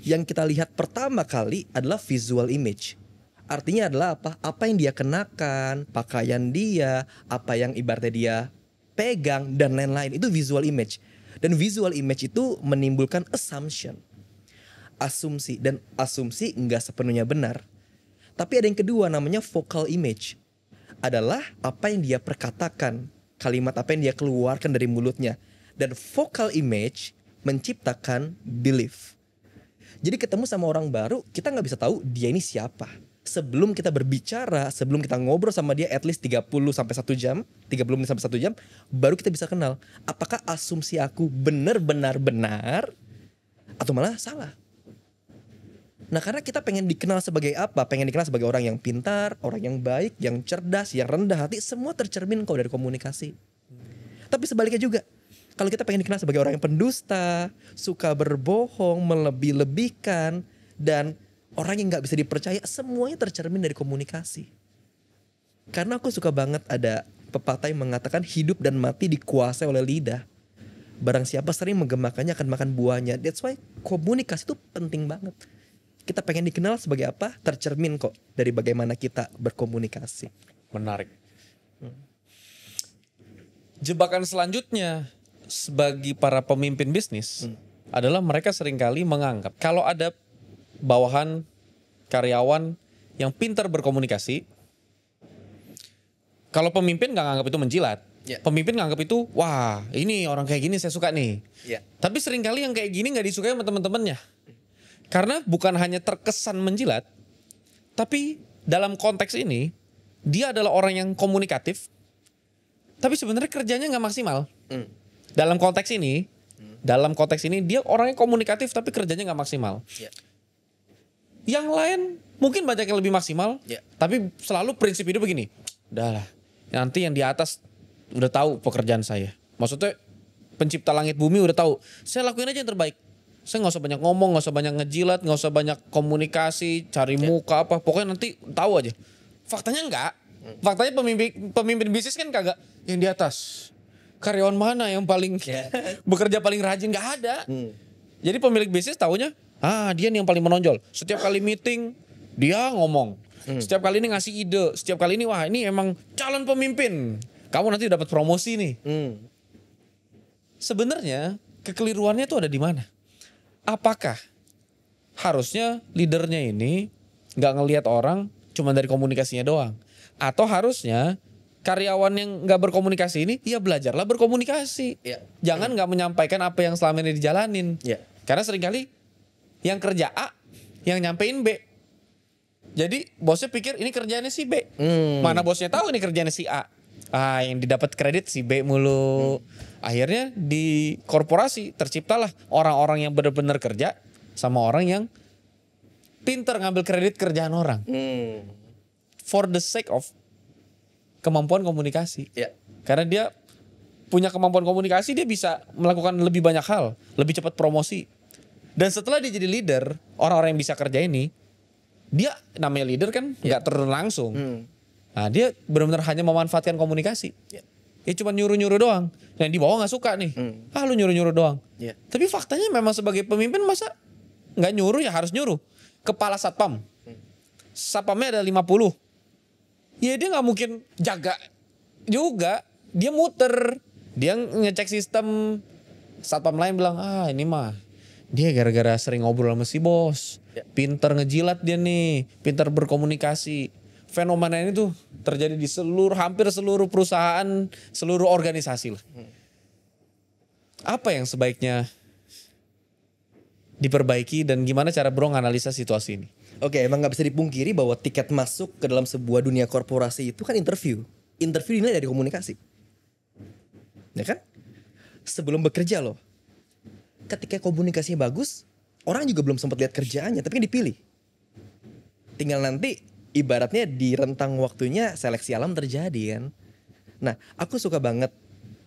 yang kita lihat pertama kali adalah visual image. Artinya adalah apa? Apa yang dia kenakan, pakaian dia, apa yang ibaratnya dia pegang, dan lain-lain. Itu visual image. Dan visual image itu menimbulkan assumption. Asumsi. Dan asumsi nggak sepenuhnya benar. Tapi ada yang kedua namanya vocal image. Adalah apa yang dia perkatakan. Kalimat apa yang dia keluarkan dari mulutnya. Dan vocal image menciptakan belief. Jadi ketemu sama orang baru, kita nggak bisa tahu dia ini siapa. Sebelum kita berbicara, sebelum kita ngobrol sama dia at least 30 sampai 1 jam, 30 menit sampai 1 jam, baru kita bisa kenal apakah asumsi aku benar-benar benar atau malah salah. Nah, karena kita pengen dikenal sebagai apa? Pengen dikenal sebagai orang yang pintar, orang yang baik, yang cerdas, yang rendah hati, semua tercermin kok dari komunikasi. Tapi sebaliknya juga, kalau kita pengen dikenal sebagai orang yang pendusta, suka berbohong, melebih-lebihkan, dan orang yang gak bisa dipercaya, semuanya tercermin dari komunikasi. Karena aku suka banget ada pepatah yang mengatakan hidup dan mati dikuasai oleh lidah. Barang siapa sering menggemakannya akan makan buahnya. That's why komunikasi itu penting banget. Kita pengen dikenal sebagai apa? Tercermin kok dari bagaimana kita berkomunikasi. Menarik. Jebakan selanjutnya bagi para pemimpin bisnis adalah mereka seringkali menganggap kalau ada bawahan karyawan yang pintar berkomunikasi, kalau pemimpin nggak nganggap itu menjilat, pemimpin nganggap itu wah ini orang kayak gini saya suka nih. Tapi seringkali yang kayak gini nggak disukai sama teman-temannya, karena bukan hanya terkesan menjilat, tapi dalam konteks ini dia adalah orang yang komunikatif, tapi sebenarnya kerjanya nggak maksimal. Dalam konteks ini, dia orangnya komunikatif tapi kerjanya nggak maksimal. Yang lain mungkin banyak yang lebih maksimal, tapi selalu prinsip hidup begini. Udahlah, nanti yang di atas udah tahu pekerjaan saya. Maksudnya pencipta langit bumi udah tahu. Saya lakuin aja yang terbaik. Saya nggak usah banyak ngomong, nggak usah banyak ngejilat, nggak usah banyak komunikasi, cari muka apa. Pokoknya nanti tahu aja. Faktanya enggak. Faktanya pemimpin bisnis kan kagak yang di atas. karyawan mana yang paling bekerja paling rajin, nggak ada. Jadi pemilik bisnis taunya, dia nih yang paling menonjol. Setiap kali meeting dia ngomong. Setiap kali ini ngasih ide, setiap kali ini wah ini emang calon pemimpin. Kamu nanti dapat promosi nih. Sebenarnya kekeliruannya tuh ada di mana? Apakah harusnya leadernya ini nggak ngelihat orang cuma dari komunikasinya doang? Atau harusnya karyawan yang nggak berkomunikasi ini ya belajarlah berkomunikasi. Jangan nggak menyampaikan apa yang selama ini dijalanin. Karena seringkali yang kerja A yang nyampein B. Jadi bosnya pikir ini kerjaannya si B. Mana bosnya tahu ini kerjaannya si A. Yang didapat kredit si B mulu. Akhirnya di korporasi terciptalah orang-orang yang benar-benar kerja sama orang yang pintar ngambil kredit kerjaan orang. For the sake of kemampuan komunikasi. Karena dia punya kemampuan komunikasi, dia bisa melakukan lebih banyak hal, lebih cepat promosi. Dan setelah dia jadi leader, orang-orang yang bisa kerja ini, dia namanya leader kan nggak turun langsung. Nah dia benar-benar hanya memanfaatkan komunikasi. Ya cuma nyuruh-nyuruh doang. Yang di bawah nggak suka nih. Lu nyuruh-nyuruh doang. Tapi faktanya memang sebagai pemimpin masa nggak nyuruh ya harus nyuruh. Kepala satpam. Satpamnya ada 50. Ya dia nggak mungkin jaga juga. Dia muter. Dia ngecek sistem. Satpam lain bilang, ini mah dia gara-gara sering ngobrol sama si bos. Pinter ngejilat dia nih. Pinter berkomunikasi. Fenomena ini tuh terjadi di hampir seluruh perusahaan, seluruh organisasi lah. Apa yang sebaiknya diperbaiki dan gimana cara Bro nganalisa situasi ini? Oke, emang gak bisa dipungkiri bahwa tiket masuk ke dalam sebuah dunia korporasi itu kan interview. Interview dinilai dari komunikasi. Ya kan? Sebelum bekerja loh. Ketika komunikasinya bagus, orang juga belum sempat lihat kerjaannya, tapi kan dipilih. Tinggal nanti ibaratnya di rentang waktunya seleksi alam terjadi kan. Nah, aku suka banget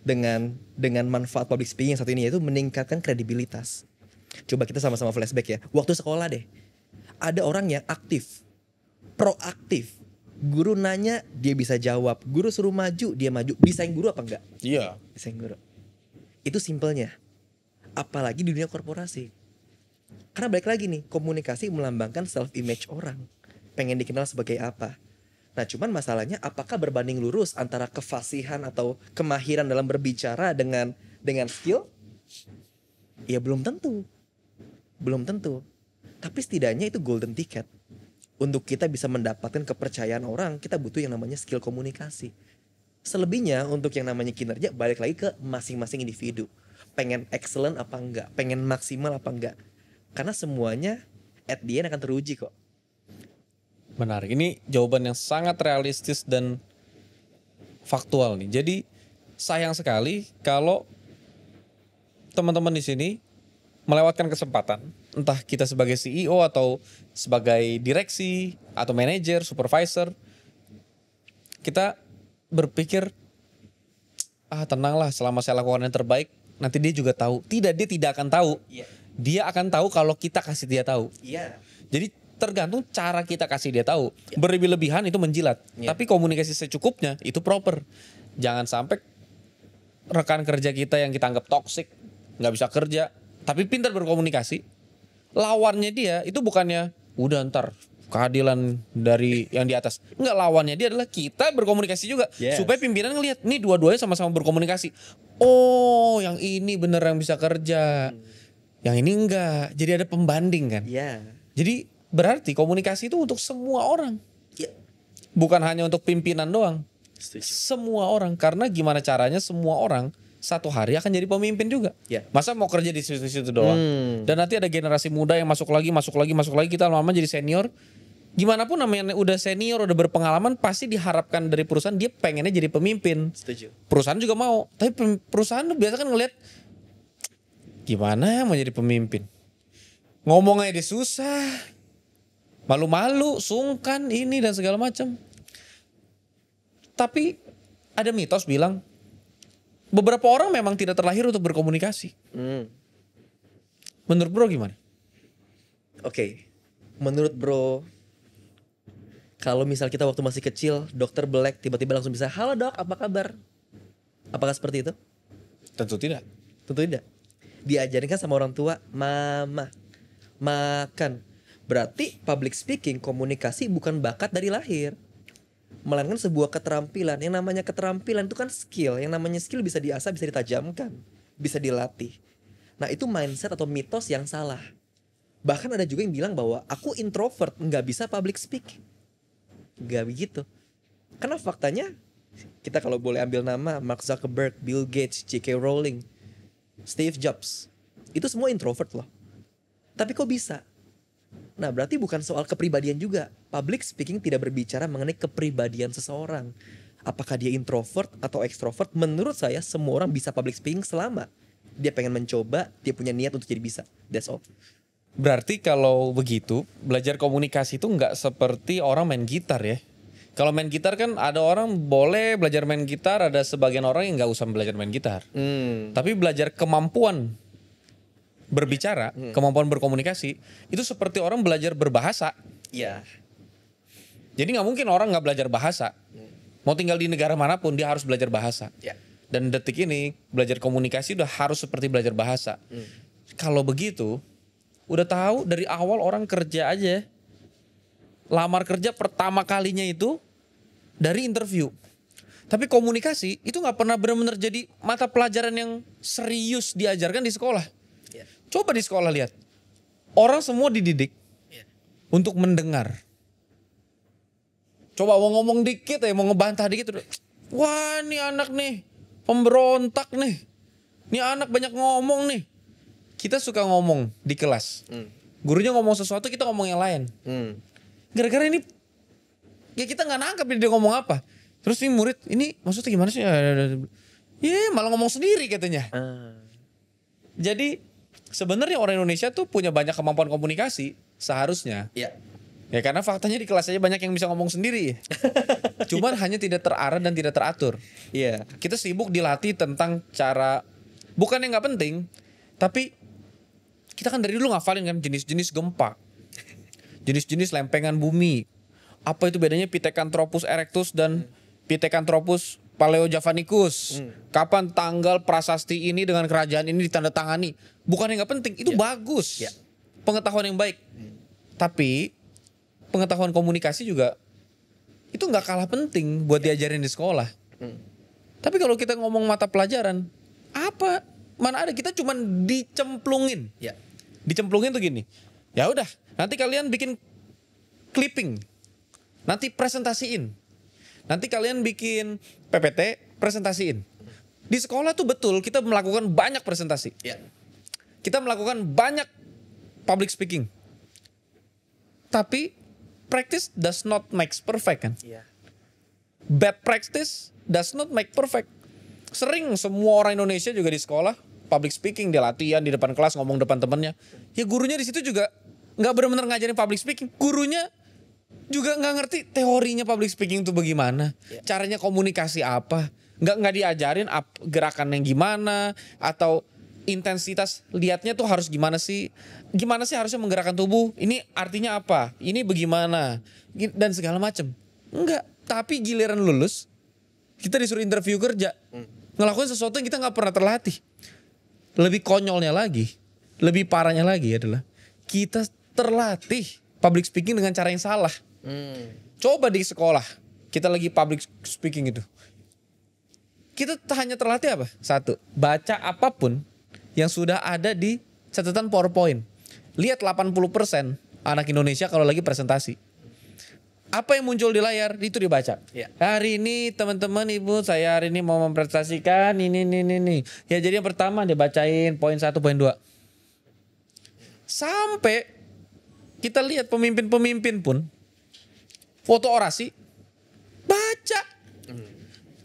dengan manfaat public speaking yang satu ini, yaitu meningkatkan kredibilitas. Coba kita sama-sama flashback ya. Waktu sekolah deh. Ada orang yang aktif, proaktif. Guru nanya, dia bisa jawab. Guru suruh maju, dia maju. Desain guru apa enggak? Iya. Desain guru. Itu simpelnya. Apalagi di dunia korporasi. Karena balik lagi nih, komunikasi melambangkan self image orang. Pengen dikenal sebagai apa. Nah cuman masalahnya apakah berbanding lurus antara kefasihan atau kemahiran dalam berbicara dengan skill? Ya belum tentu. Belum tentu. Tapi setidaknya itu golden ticket. Untuk kita bisa mendapatkan kepercayaan orang, kita butuh yang namanya skill komunikasi. Selebihnya untuk yang namanya kinerja balik lagi ke masing-masing individu. Pengen excellent apa enggak, pengen maksimal apa enggak. Karena semuanya at the end akan teruji kok. Menarik. Ini jawaban yang sangat realistis dan faktual nih. Jadi sayang sekali kalau teman-teman di sini melewatkan kesempatan, entah kita sebagai CEO atau sebagai direksi atau manajer, supervisor, kita berpikir tenanglah selama saya lakukan yang terbaik, nanti dia juga tahu. Tidak, dia tidak akan tahu. Dia akan tahu kalau kita kasih dia tahu. Jadi tergantung cara kita kasih dia tahu. Berlebih-lebihan itu menjilat. Tapi komunikasi secukupnya itu proper. Jangan sampai rekan kerja kita yang kita anggap toksik, nggak bisa kerja, tapi pintar berkomunikasi. Lawannya dia itu bukannya udah ntar keadilan dari yang di atas. Enggak, lawannya dia adalah kita berkomunikasi juga. Supaya pimpinan ngelihat nih dua-duanya sama-sama berkomunikasi. Oh, yang ini bener yang bisa kerja. Yang ini enggak. Jadi ada pembanding kan. Jadi berarti komunikasi itu untuk semua orang. Bukan hanya untuk pimpinan doang. Semua orang. Karena gimana caranya semua orang satu hari akan jadi pemimpin juga. Masa mau kerja di situ-situ doang. Dan nanti ada generasi muda yang masuk lagi. Kita lama-lama jadi senior. Gimana pun namanya udah senior, udah berpengalaman, pasti diharapkan dari perusahaan dia pengennya jadi pemimpin. Perusahaan juga mau. Tapi perusahaan biasa kan ngelihat gimana mau jadi pemimpin. Ngomongnya dia susah. Malu-malu, sungkan, ini dan segala macam. Tapi ada mitos bilang beberapa orang memang tidak terlahir untuk berkomunikasi. Menurut Bro gimana? Oke. Menurut Bro, kalau misal kita waktu masih kecil, dokter Black tiba-tiba langsung bisa, halo dok, apa kabar? Apakah seperti itu? Tentu tidak. Tentu tidak. Diajarin kan sama orang tua, mama, makan. Berarti public speaking, komunikasi bukan bakat dari lahir, melainkan sebuah keterampilan. Yang namanya keterampilan itu kan skill. Yang namanya skill bisa diasah, bisa ditajamkan, bisa dilatih. Nah itu mindset atau mitos yang salah. Bahkan ada juga yang bilang bahwa aku introvert, nggak bisa public speak. Nggak begitu. Karena faktanya, kita kalau boleh ambil nama, Mark Zuckerberg, Bill Gates, J.K. Rowling, Steve Jobs, itu semua introvert loh. Tapi kok bisa? Nah berarti bukan soal kepribadian juga. Public speaking tidak berbicara mengenai kepribadian seseorang. Apakah dia introvert atau extrovert? Menurut saya semua orang bisa public speaking selama dia pengen mencoba, dia punya niat untuk jadi bisa. That's all. Berarti kalau begitu, belajar komunikasi itu nggak seperti orang main gitar ya. Kalau main gitar kan ada orang boleh belajar main gitar, ada sebagian orang yang nggak usah belajar main gitar. Tapi belajar kemampuan berbicara, kemampuan berkomunikasi, itu seperti orang belajar berbahasa. Ya. Jadi nggak mungkin orang nggak belajar bahasa. Mau tinggal di negara manapun dia harus belajar bahasa. Ya. Dan detik ini belajar komunikasi udah harus seperti belajar bahasa. Kalau begitu, udah tahu dari awal orang kerja aja, lamar kerja pertama kalinya itu dari interview. Tapi komunikasi itu nggak pernah benar-benar jadi mata pelajaran yang serius diajarkan di sekolah. Ya. Coba di sekolah lihat, orang semua dididik untuk mendengar. Coba mau ngomong dikit ya, mau ngebantah dikit, wah ini anak nih pemberontak nih, ini anak banyak ngomong nih. Kita suka ngomong di kelas, gurunya ngomong sesuatu kita ngomong yang lain. Gara-gara ini ya kita nggak nangkep dia ngomong apa. Terus nih murid, ini maksudnya gimana sih? Ya malah ngomong sendiri katanya. Jadi sebenarnya orang Indonesia tuh punya banyak kemampuan komunikasi seharusnya. Ya. Ya karena faktanya di kelas aja banyak yang bisa ngomong sendiri. Cuman hanya tidak terarah dan tidak teratur. Iya. Kita sibuk dilatih tentang cara, bukan yang nggak penting, tapi kita kan dari dulu ngafalin kan jenis-jenis gempa, jenis-jenis lempengan bumi. Apa itu bedanya Pithecanthropus erectus dan Pithecanthropus paleojavanicus? Kapan tanggal prasasti ini dengan kerajaan ini ditandatangani? Bukan yang nggak penting, itu bagus. Ya. Pengetahuan yang baik. Tapi pengetahuan komunikasi juga itu nggak kalah penting buat diajarin di sekolah. Tapi kalau kita ngomong mata pelajaran, apa? Mana ada, kita cuman dicemplungin. Ya. Dicemplungin tuh gini. Ya udah, nanti kalian bikin clipping. Nanti presentasiin. Nanti kalian bikin PPT, presentasiin. Di sekolah tuh betul kita melakukan banyak presentasi. Ya. Kita melakukan banyak public speaking. Tapi practice does not make perfect kan? Iya. Bad practice does not make perfect. Sering semua orang Indonesia juga di sekolah public speaking, dia latihan di depan kelas ngomong depan temennya. Ya gurunya di situ juga nggak benar-benar ngajarin public speaking. Gurunya juga nggak ngerti teorinya public speaking itu bagaimana, caranya komunikasi apa, nggak diajarin gerakan yang gimana atau intensitas lihatnya tuh harus gimana sih harusnya menggerakkan tubuh, ini artinya apa, ini bagaimana dan segala macam. Enggak, tapi giliran lulus kita disuruh interview kerja, ngelakuin sesuatu yang kita nggak pernah terlatih. Lebih konyolnya lagi, lebih parahnya lagi adalah kita terlatih public speaking dengan cara yang salah. Coba di sekolah kita lagi public speaking itu, kita hanya terlatih apa? Satu, baca apapun yang sudah ada di catatan PowerPoint. Lihat 80% anak Indonesia kalau lagi presentasi, apa yang muncul di layar itu dibaca. Ya. Hari ini teman-teman ibu saya hari ini mau mempresentasikan ini. Ya jadi yang pertama dibacain poin 1, poin 2. Sampai kita lihat pemimpin-pemimpin pun foto orasi baca.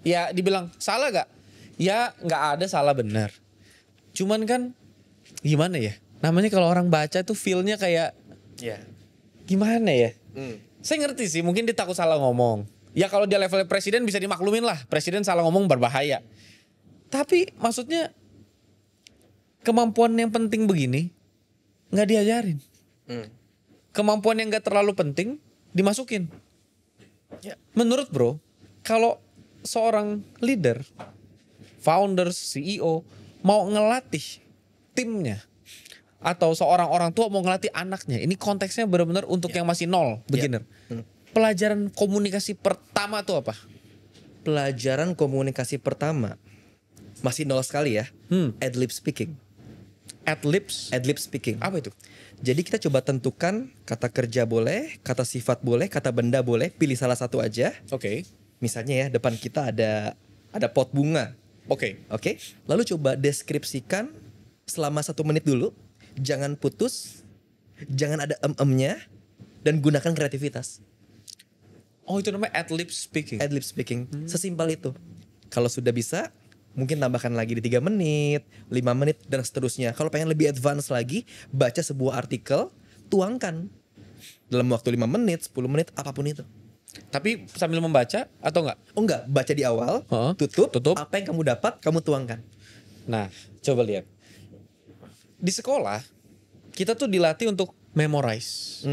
Ya dibilang salah gak? Ya gak ada salah benar. Cuman kan gimana ya? Namanya kalau orang baca tuh feel-nya kayak gimana ya? Saya ngerti sih, mungkin dia takut salah ngomong. Ya kalau dia level presiden bisa dimaklumin lah. Presiden salah ngomong berbahaya. Tapi maksudnya kemampuan yang penting begini nggak diajarin. Kemampuan yang nggak terlalu penting dimasukin. Menurut bro, kalau seorang leader, founder, CEO mau ngelatih timnya atau seorang orang tua mau ngelatih anaknya, ini konteksnya benar-benar untuk yang masih nol, beginner. Pelajaran komunikasi pertama tuh apa? Pelajaran komunikasi pertama masih nol sekali ya. Ad-lib speaking. Ad-lib speaking. apa itu? Jadi kita coba tentukan kata kerja boleh, kata sifat boleh, kata benda boleh, pilih salah satu aja. Oke. Misalnya ya, depan kita ada pot bunga. Oke. Oke, lalu coba deskripsikan selama 1 menit dulu. Jangan putus, jangan ada em-emnya, dan gunakan kreativitas. Oh, itu namanya ad-lib speaking. Ad-lib speaking, sesimpel itu. Kalau sudah bisa, mungkin tambahkan lagi di 3 menit, 5 menit, dan seterusnya. Kalau pengen lebih advance lagi, baca sebuah artikel, tuangkan. Dalam waktu 5 menit, 10 menit, apapun itu. Tapi sambil membaca atau enggak? Oh enggak, baca di awal, Heeh, tutup, tutup. apa yang kamu dapat, kamu tuangkan. Nah, coba lihat. Di sekolah, kita tuh dilatih untuk memorize,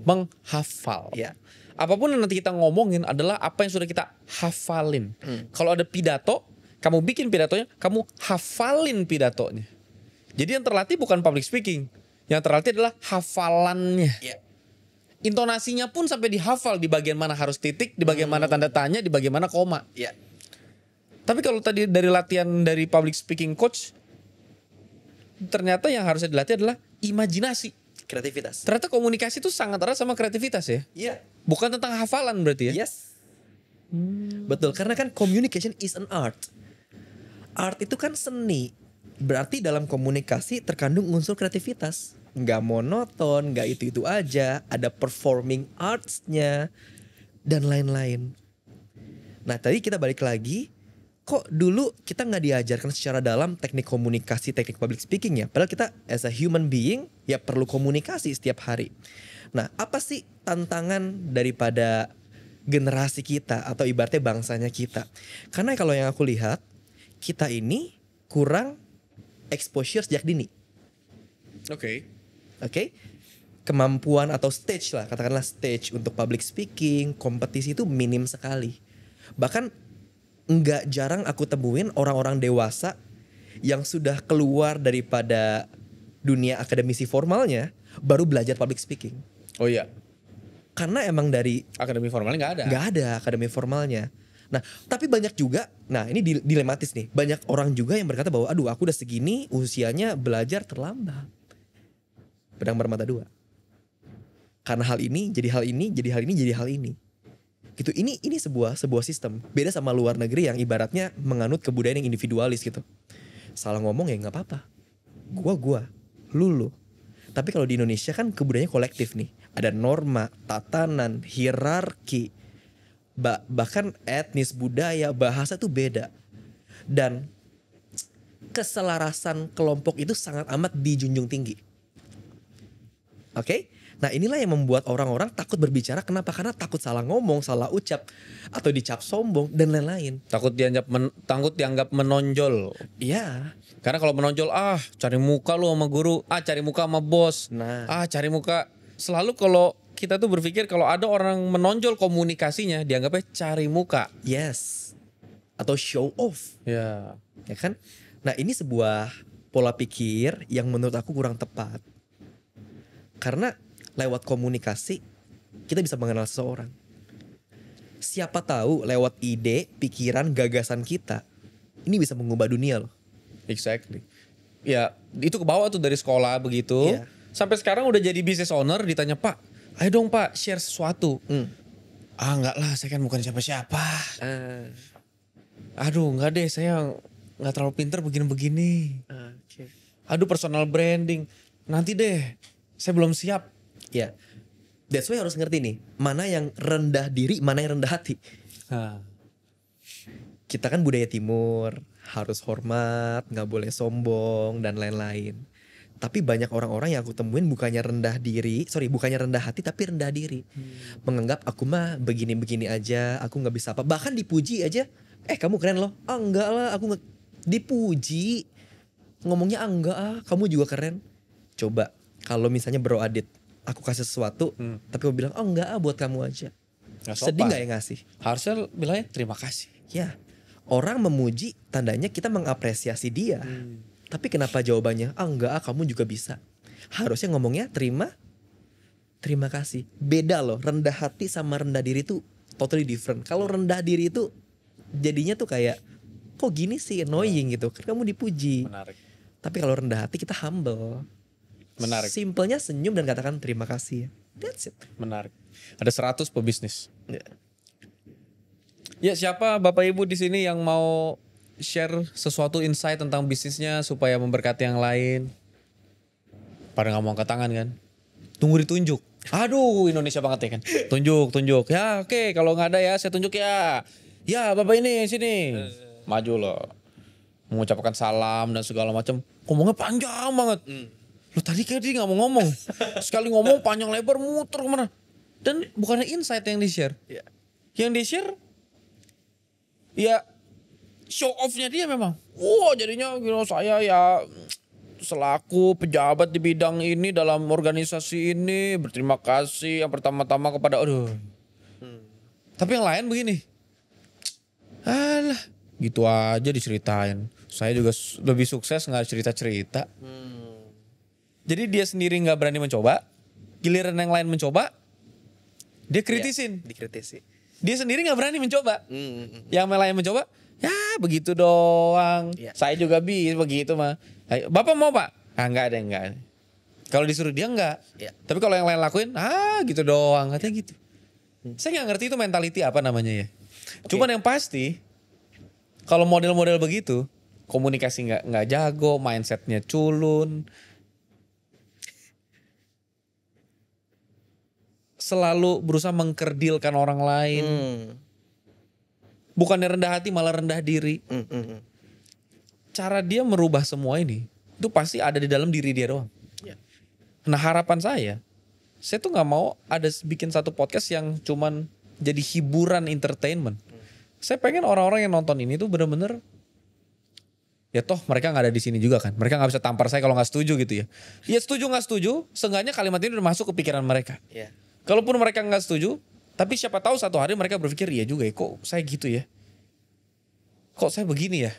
menghafal. Ya. Apapun yang nanti kita ngomongin adalah apa yang sudah kita hafalin. Kalau ada pidato, kamu bikin pidatonya, kamu hafalin pidatonya. Jadi yang terlatih bukan public speaking. Yang terlatih adalah hafalannya. Ya. Intonasinya pun sampai dihafal, di bagian mana harus titik, di bagian mana tanda tanya, di bagian mana koma. Ya. Tapi kalau tadi dari latihan dari public speaking coach, ternyata yang harusnya dilatih adalah imajinasi. Kreativitas. Ternyata komunikasi itu sangat erat sama kreativitas ya. Iya. Bukan tentang hafalan berarti ya. Yes. Betul, karena kan communication is an art. Art itu kan seni. Berarti dalam komunikasi terkandung unsur kreativitas. Nggak monoton, nggak itu-itu aja. Ada performing arts-nya dan lain-lain. Nah tadi kita balik lagi. Kok dulu kita nggak diajarkan secara dalam teknik komunikasi, teknik public speaking ya. Padahal kita as a human being ya perlu komunikasi setiap hari. Nah apa sih tantangan daripada generasi kita atau ibaratnya bangsanya kita? Karena kalau yang aku lihat, kita ini kurang exposure sejak dini. Oke. Oke? Kemampuan atau stage lah, katakanlah stage untuk public speaking, kompetisi itu minim sekali. Bahkan nggak jarang aku temuin orang-orang dewasa yang sudah keluar daripada dunia akademisi formalnya baru belajar public speaking. Oh iya. Karena emang dari Akademi formalnya nggak ada. nggak ada akademi formalnya. Nah, tapi banyak juga, nah ini dilematis nih. Banyak orang juga yang berkata bahwa aduh aku udah segini usianya belajar terlambat. Pedang bermata dua. Karena hal ini jadi hal ini, jadi hal ini, jadi hal ini. Gitu. Ini sebuah sistem. Beda sama luar negeri yang ibaratnya menganut kebudayaan yang individualis gitu. Salah ngomong ya nggak apa-apa. Gua, lu. Tapi kalau di Indonesia kan kebudayaannya kolektif nih. Ada norma, tatanan, hierarki, bahkan etnis, budaya, bahasa tuh beda. Dan keselarasan kelompok itu sangat amat dijunjung tinggi. Oke? Nah inilah yang membuat orang-orang takut berbicara. Kenapa? Karena takut salah ngomong, salah ucap, atau dicap sombong, dan lain-lain. Takut dianggap menonjol. Iya. Karena kalau menonjol, cari muka lu sama guru, cari muka sama bos, Nah. cari muka. Selalu kalau kita tuh berpikir kalau ada orang menonjol komunikasinya, dianggapnya cari muka. Yes. Atau show off. Ya. Ya kan? Nah ini sebuah pola pikir yang menurut aku kurang tepat. Karena lewat komunikasi kita bisa mengenal seseorang. Siapa tahu lewat ide, pikiran, gagasan kita ini bisa mengubah dunia loh. Exactly. Ya, itu ke bawah tuh dari sekolah begitu. Iya. Sampai sekarang udah jadi business owner, ditanya, "Pak, ayo dong Pak, share sesuatu." Enggak lah, saya kan bukan siapa-siapa. Aduh, enggak deh, saya enggak terlalu pinter begini-begini. Aduh, personal branding. Nanti deh, saya belum siap. Ya, that's why harus ngerti nih, mana yang rendah diri, mana yang rendah hati. Kita kan budaya timur, harus hormat, gak boleh sombong, dan lain-lain. Tapi banyak orang-orang yang aku temuin bukannya rendah hati, tapi rendah diri. Menganggap aku mah begini-begini aja, aku gak bisa apa. Bahkan dipuji aja, kamu keren loh. Enggak lah, aku gak dipuji. Ngomongnya enggak kamu juga keren. Coba, kalau misalnya Bro Adit, aku kasih sesuatu, tapi kamu bilang, enggak buat kamu aja. Sedih gak ya ngasih? Harusnya bilangnya terima kasih. Ya, orang memuji tandanya kita mengapresiasi dia. Tapi kenapa jawabannya, enggak kamu juga bisa. Harusnya ngomongnya terima kasih. Beda loh, rendah hati sama rendah diri tuh totally different. Kalau rendah diri itu jadinya tuh kayak, kok gini sih, annoying gitu. Kan kamu dipuji. Menarik. Tapi kalau rendah hati kita humble. Menarik. Simpelnya senyum dan katakan terima kasih. That's it. Menarik. Ada 100 pebisnis. Ya. Ya, siapa Bapak Ibu di sini yang mau share sesuatu insight tentang bisnisnya supaya memberkati yang lain? Pada nggak mau angkat tangan kan? Tunggu ditunjuk. Aduh, Indonesia banget ya kan. Tunjuk. Ya, oke, kalau nggak ada ya saya tunjuk ya. Ya, Bapak ini sini. Maju loh. Mengucapkan salam dan segala macam. Ngomongnya panjang banget. Lu tadi kayak dia nggak mau ngomong. Sekali ngomong panjang lebar muter kemana. Dan bukannya insight yang di-share. Ya. Yang di-share ya show off-nya dia memang. Wah, jadinya saya ya selaku pejabat di bidang ini dalam organisasi ini berterima kasih yang pertama-tama kepada Tapi yang lain begini. Alah, gitu aja diceritain. Saya juga lebih sukses nggak cerita-cerita. Jadi dia sendiri nggak berani mencoba, giliran yang lain mencoba, dia kritisin. Ya, dikritisi. Dia sendiri nggak berani mencoba. Yang lain mencoba, ya begitu doang. Ya. Saya juga bisa begitu mah. Ayo, Bapak mau Pak? Ah enggak ada enggak. Kalau disuruh dia enggak. Ya. Tapi kalau yang lain lakuin, gitu doang katanya gitu. Saya nggak ngerti itu mentality apa namanya ya. Cuman yang pasti, kalau model-model begitu, komunikasi nggak jago, mindsetnya culun, selalu berusaha mengkerdilkan orang lain. Bukannya rendah hati malah rendah diri. Cara dia merubah semua ini itu pasti ada di dalam diri dia doang. Ya. Nah harapan saya tuh nggak mau ada bikin satu podcast yang cuman jadi hiburan entertainment. Saya pengen orang-orang yang nonton ini tuh bener-bener ya toh mereka nggak ada di sini juga kan. Mereka nggak bisa tampar saya kalau nggak setuju gitu ya. Ya setuju nggak setuju, seenggaknya kalimat ini udah masuk ke pikiran mereka. Ya. Kalaupun mereka nggak setuju, tapi siapa tahu satu hari mereka berpikir iya juga ya, kok saya gitu ya, kok saya begini ya.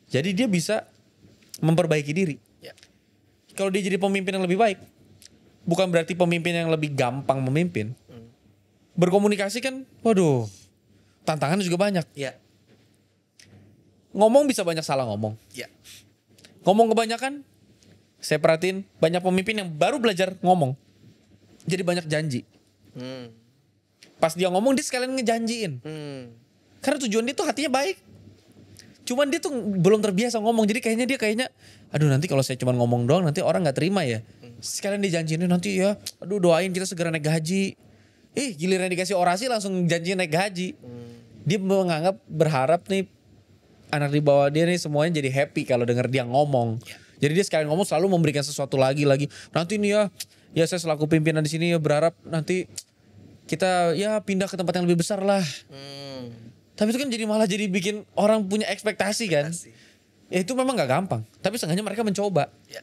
Jadi dia bisa memperbaiki diri. Ya. Kalau dia jadi pemimpin yang lebih baik, bukan berarti pemimpin yang lebih gampang memimpin. Berkomunikasi kan, waduh, tantangannya juga banyak. Ya. Ngomong bisa banyak salah ngomong. Ya. Ngomong kebanyakan, saya perhatiin banyak pemimpin yang baru belajar ngomong, jadi banyak janji. Pas dia ngomong dia sekalian ngejanjiin. Karena tujuan dia tuh hatinya baik. Cuman dia tuh belum terbiasa ngomong. Jadi dia kayaknya aduh nanti kalau saya cuma ngomong doang nanti orang gak terima ya. Sekalian dijanjiin nanti ya aduh doain kita segera naik gaji. Giliran dikasih orasi langsung janji naik gaji. Dia menganggap berharap nih anak di bawah dia nih semuanya jadi happy kalau denger dia ngomong. Jadi dia sekalian ngomong selalu memberikan sesuatu lagi. Nanti nih ya saya selaku pimpinan di sini ya berharap nanti kita ya pindah ke tempat yang lebih besar lah. Tapi itu kan malah jadi bikin orang punya ekspektasi kan. Ya itu memang gak gampang. Tapi seenggaknya mereka mencoba. Ya.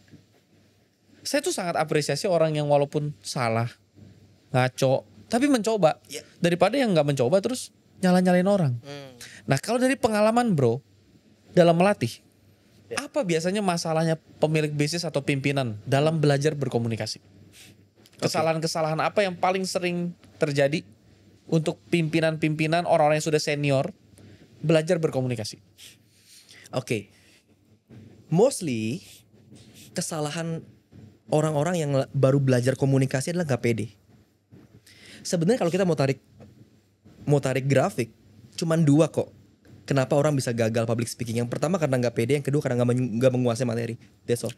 Saya tuh sangat apresiasi orang yang walaupun salah, ngaco, tapi mencoba. Ya. Daripada yang gak mencoba terus nyala-nyalain orang. Nah kalau dari pengalaman bro, dalam melatih, apa biasanya masalahnya pemilik bisnis atau pimpinan dalam belajar berkomunikasi? Kesalahan-kesalahan apa yang paling sering terjadi untuk pimpinan-pimpinan orang-orang yang sudah senior belajar berkomunikasi? Oke. Mostly kesalahan orang-orang yang baru belajar komunikasi adalah gak pede. Sebenarnya kalau kita mau tarik grafik, cuman 2 kok. Kenapa orang bisa gagal public speaking? Yang pertama karena gak pede, yang kedua karena gak menguasai materi. That's all.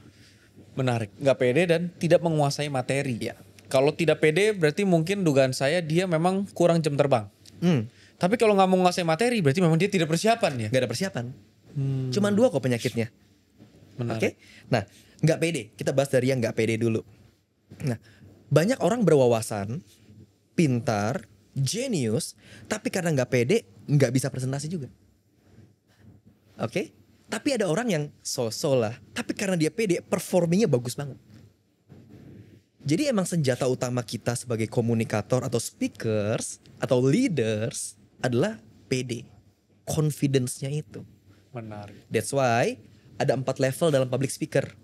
Menarik. Gak pede dan tidak menguasai materi. Ya. Kalau tidak pede berarti mungkin dugaan saya dia memang kurang jam terbang. Tapi kalau nggak menguasai materi berarti memang dia tidak persiapan ya. Gak ada persiapan. Cuman 2 kok penyakitnya. Oke. Nah, nggak pede. Kita bahas dari yang nggak pede dulu. Nah, banyak orang berwawasan, pintar, jenius, tapi karena nggak pede, nggak bisa presentasi juga. Oke. Tapi ada orang yang so-so lah, tapi karena dia pede, performingnya bagus banget. Jadi emang senjata utama kita sebagai komunikator atau speakers atau leaders adalah pede. Confidence-nya itu. Menarik. That's why ada 4 level dalam public speaker.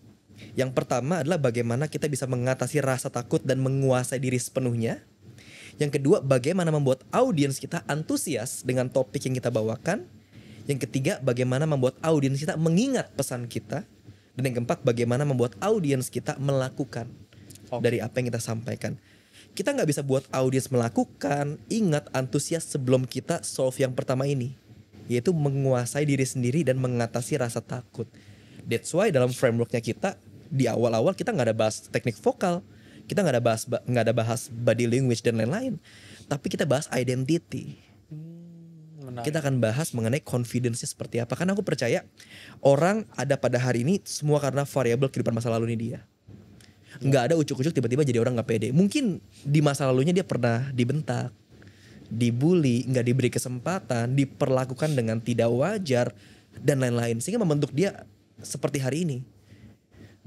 Yang pertama adalah bagaimana kita bisa mengatasi rasa takut dan menguasai diri sepenuhnya. Yang kedua, bagaimana membuat audiens kita antusias dengan topik yang kita bawakan. Yang ketiga, bagaimana membuat audiens kita mengingat pesan kita. Dan yang keempat, bagaimana membuat audiens kita melakukan dari apa yang kita sampaikan. Kita nggak bisa buat audiens melakukan, ingat, antusias sebelum kita solve yang pertama ini. Yaitu menguasai diri sendiri dan mengatasi rasa takut. That's why dalam frameworknya kita, di awal-awal kita nggak ada bahas teknik vokal. Kita nggak ada bahas body language dan lain-lain, tapi kita bahas identity. Kita akan bahas mengenai confidence-nya seperti apa. Karena aku percaya orang ada pada hari ini semua karena variabel kehidupan masa lalu ini dia. Nggak ada ucuk-ucuk tiba-tiba jadi orang nggak pede. Mungkin di masa lalunya dia pernah dibentak, dibully, nggak diberi kesempatan, diperlakukan dengan tidak wajar dan lain-lain, sehingga membentuk dia seperti hari ini.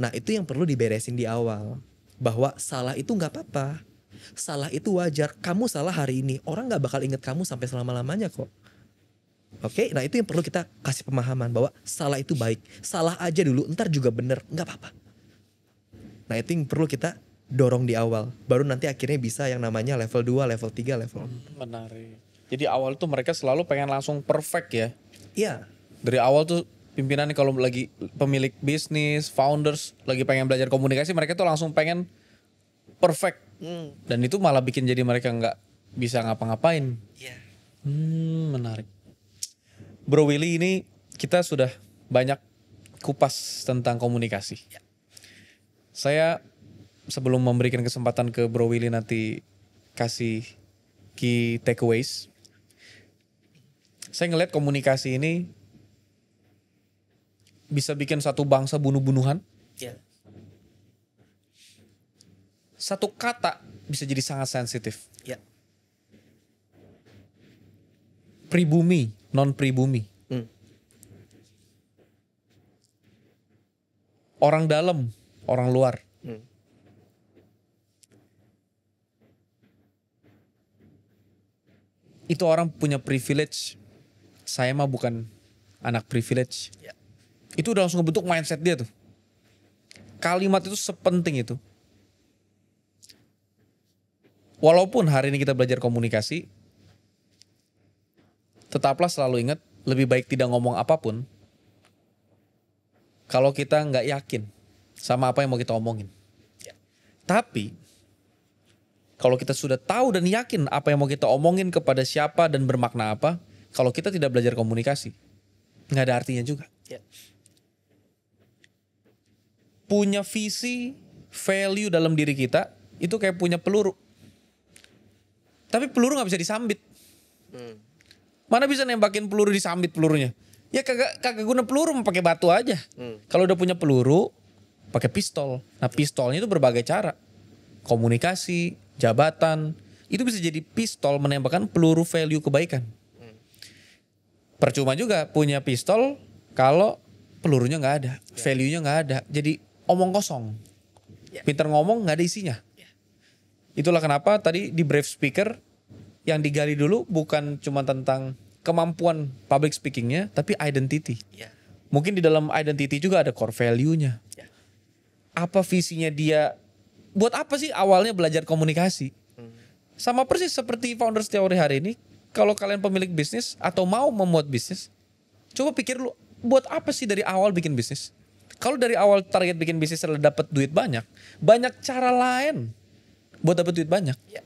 Nah, itu yang perlu diberesin di awal. Bahwa salah itu nggak apa-apa, salah itu wajar. Kamu salah hari ini, orang nggak bakal inget kamu sampai selama-lamanya kok. Oke, nah itu yang perlu kita kasih pemahaman bahwa salah itu baik, salah aja dulu, ntar juga bener, nggak apa-apa. Nah itu yang perlu kita dorong di awal, baru nanti akhirnya bisa yang namanya level 2, level 3, level 4. Menarik. Jadi awal tuh mereka selalu pengen langsung perfect ya. Iya. Dari awal tuh pimpinan kalau lagi pemilik bisnis, founders lagi pengen belajar komunikasi, mereka tuh langsung pengen perfect. Dan itu malah bikin jadi mereka nggak bisa ngapa-ngapain. Iya. Menarik. Bro Willy, ini kita sudah banyak kupas tentang komunikasi. Ya. Saya sebelum memberikan kesempatan ke Bro Willy nanti kasih key takeaways, saya ngelihat komunikasi ini bisa bikin satu bangsa bunuh-bunuhan. Iya. Satu kata bisa jadi sangat sensitif. Iya. Pribumi, non pribumi. Orang dalam, orang luar. Itu orang punya privilege. Saya mah bukan anak privilege. Ya. Itu udah langsung bentuk mindset dia tuh. Kalimat itu sepenting itu. Walaupun hari ini kita belajar komunikasi, tetaplah selalu ingat, lebih baik tidak ngomong apapun kalau kita nggak yakin sama apa yang mau kita omongin. Ya. Tapi kalau kita sudah tahu dan yakin apa yang mau kita omongin kepada siapa dan bermakna apa, kalau kita tidak belajar komunikasi, nggak ada artinya juga. Ya. Punya visi, value dalam diri kita, itu kayak punya peluru. Tapi peluru nggak bisa disambit. Mana bisa nembakin peluru disambit pelurunya? Ya kagak guna peluru, pakai batu aja. Kalau udah punya peluru, pakai pistol. Nah pistolnya itu berbagai cara. Komunikasi, jabatan, itu bisa jadi pistol menembakkan peluru value kebaikan. Percuma juga punya pistol kalau pelurunya nggak ada, value-nya nggak ada. Jadi omong kosong. Pinter ngomong nggak ada isinya. Itulah kenapa tadi di brief speaker yang digali dulu bukan cuma tentang kemampuan public speakingnya, tapi identity. Ya. Mungkin di dalam identity juga ada core value-nya. Ya. Apa visinya dia? Buat apa sih awalnya belajar komunikasi? Sama persis seperti Founders Theory hari ini. Kalau kalian pemilik bisnis atau mau membuat bisnis, coba pikir lu, buat apa sih dari awal bikin bisnis? Kalau dari awal target bikin bisnis adalah dapat duit banyak, banyak cara lain buat dapat duit banyak. Ya.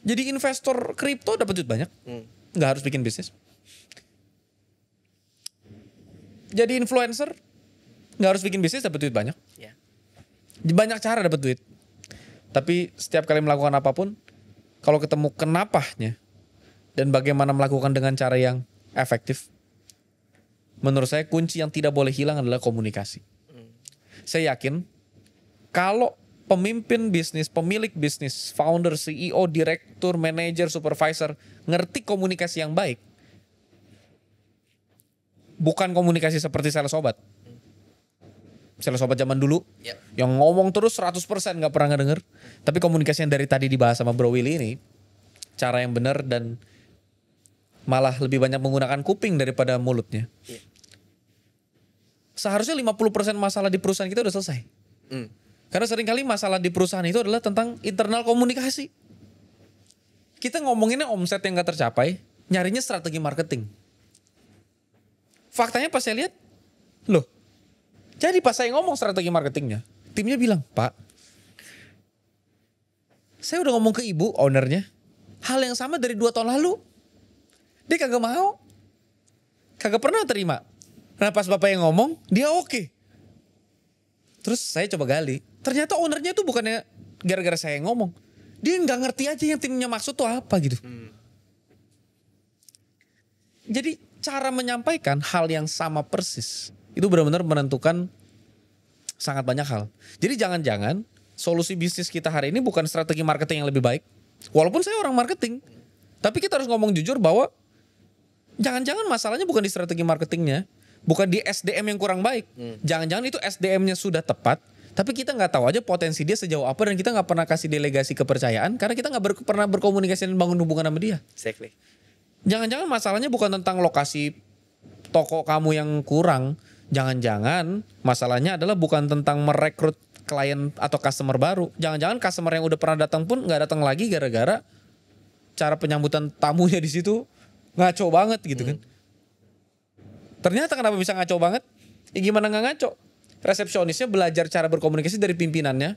Jadi investor kripto dapat duit banyak, nggak harus bikin bisnis. Jadi influencer nggak harus bikin bisnis dapat duit banyak. Ya. Banyak cara dapat duit. Tapi setiap kali melakukan apapun, kalau ketemu kenapanya dan bagaimana melakukan dengan cara yang efektif, menurut saya kunci yang tidak boleh hilang adalah komunikasi. Saya yakin kalau pemimpin bisnis, pemilik bisnis, founder, CEO, direktur, manajer, supervisor ngerti komunikasi yang baik, bukan komunikasi seperti sales obat. Sales obat zaman dulu yang ngomong terus 100% gak pernah ngedenger. Tapi komunikasi yang dari tadi dibahas sama Bro Willy ini, cara yang benar dan malah lebih banyak menggunakan kuping daripada mulutnya. seharusnya 50% masalah di perusahaan kita udah selesai. Karena seringkali masalah di perusahaan itu adalah tentang internal komunikasi. Kita ngomonginnya omset yang gak tercapai, nyarinya strategi marketing. Faktanya pas saya lihat, loh, jadi pas saya ngomong strategi marketingnya, timnya bilang, Pak, saya udah ngomong ke ibu, ownernya, hal yang sama dari 2 tahun lalu. Dia kagak mau. Kagak pernah terima. Nah pas bapak yang ngomong, dia oke. Terus saya coba gali. Ternyata ownernya itu bukannya gara-gara saya yang ngomong. Dia nggak ngerti aja yang timnya maksud tuh apa gitu. Jadi cara menyampaikan hal yang sama persis itu benar-benar menentukan sangat banyak hal. Jadi jangan-jangan solusi bisnis kita hari ini bukan strategi marketing yang lebih baik. Walaupun saya orang marketing, tapi kita harus ngomong jujur bahwa jangan-jangan masalahnya bukan di strategi marketingnya, bukan di SDM yang kurang baik. Jangan-jangan itu SDM-nya sudah tepat, tapi kita nggak tahu aja potensi dia sejauh apa dan kita nggak pernah kasih delegasi kepercayaan karena kita nggak pernah berkomunikasi dan bangun hubungan sama dia. Exactly. Jangan-jangan masalahnya bukan tentang lokasi toko kamu yang kurang. Jangan-jangan masalahnya adalah bukan tentang merekrut klien atau customer baru. Jangan-jangan customer yang udah pernah datang pun nggak datang lagi gara-gara cara penyambutan tamunya di situ ngaco banget gitu kan. Ternyata kenapa bisa ngaco banget? Ya gimana nggak ngaco? Resepsionisnya belajar cara berkomunikasi dari pimpinannya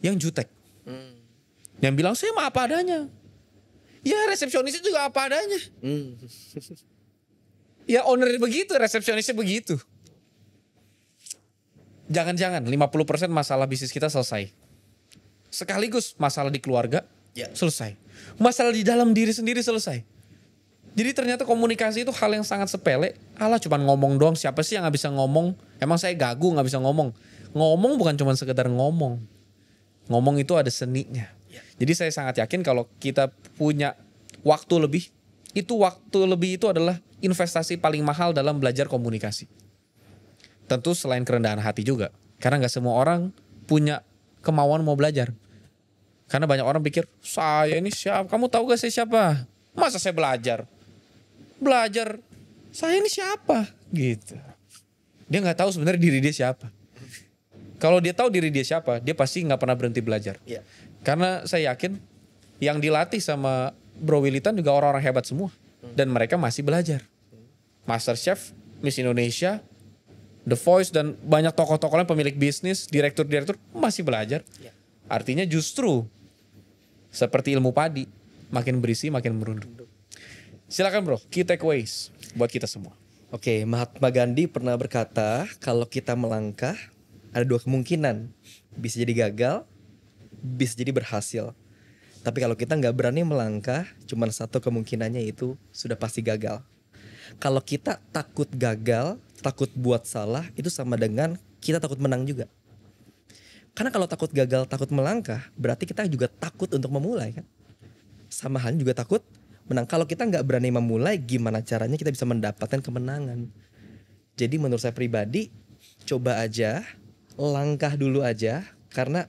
yang jutek. Yang bilang saya mah apa adanya. Ya resepsionisnya juga apa adanya. Ya owner begitu, resepsionisnya begitu. Jangan-jangan 50% masalah bisnis kita selesai. Sekaligus masalah di keluarga selesai. Masalah di dalam diri sendiri selesai. Jadi ternyata komunikasi itu hal yang sangat sepele. Alah cuman ngomong doang, siapa sih yang gak bisa ngomong? Emang saya gagu gak bisa ngomong? Ngomong bukan cuma sekedar ngomong. Ngomong itu ada seninya. Jadi saya sangat yakin kalau kita punya waktu lebih, itu adalah investasi paling mahal dalam belajar komunikasi. Tentu selain kerendahan hati juga. Karena gak semua orang punya kemauan mau belajar. Karena banyak orang pikir, saya ini siapa? Kamu tahu gak saya siapa? Masa saya belajar? Belajar, saya ini siapa? Gitu. Dia gak tahu sebenarnya diri dia siapa. Kalau dia tahu diri dia siapa, dia pasti gak pernah berhenti belajar. Karena saya yakin yang dilatih sama Bro Willitan juga orang-orang hebat semua. Dan mereka masih belajar. MasterChef, Miss Indonesia, The Voice, dan banyak tokoh-tokoh lain, pemilik bisnis, direktur-direktur masih belajar. Artinya justru seperti ilmu padi, makin berisi makin merunduk. Silakan bro, key takeaways buat kita semua. Oke, Mahatma Gandhi pernah berkata kalau kita melangkah ada 2 kemungkinan. Bisa jadi gagal, bisa jadi berhasil. Tapi kalau kita nggak berani melangkah, cuma 1 kemungkinannya itu sudah pasti gagal. Kalau kita takut gagal, takut buat salah, itu sama dengan kita takut menang juga. Karena kalau takut gagal, takut melangkah, berarti kita juga takut untuk memulai kan. Sama halnya juga takut menang. Kalau kita nggak berani memulai, gimana caranya kita bisa mendapatkan kemenangan? Jadi menurut saya pribadi, coba aja, langkah dulu aja, karena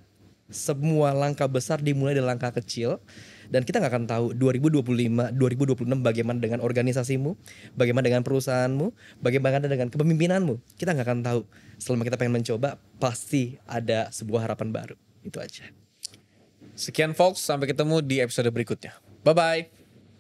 semua langkah besar dimulai dari langkah kecil. Dan kita nggak akan tahu 2025, 2026 bagaimana dengan organisasimu, bagaimana dengan perusahaanmu, bagaimana dengan kepemimpinanmu. Kita nggak akan tahu. Selama kita pengen mencoba, pasti ada sebuah harapan baru. Itu aja. Sekian folks, sampai ketemu di episode berikutnya. Bye-bye.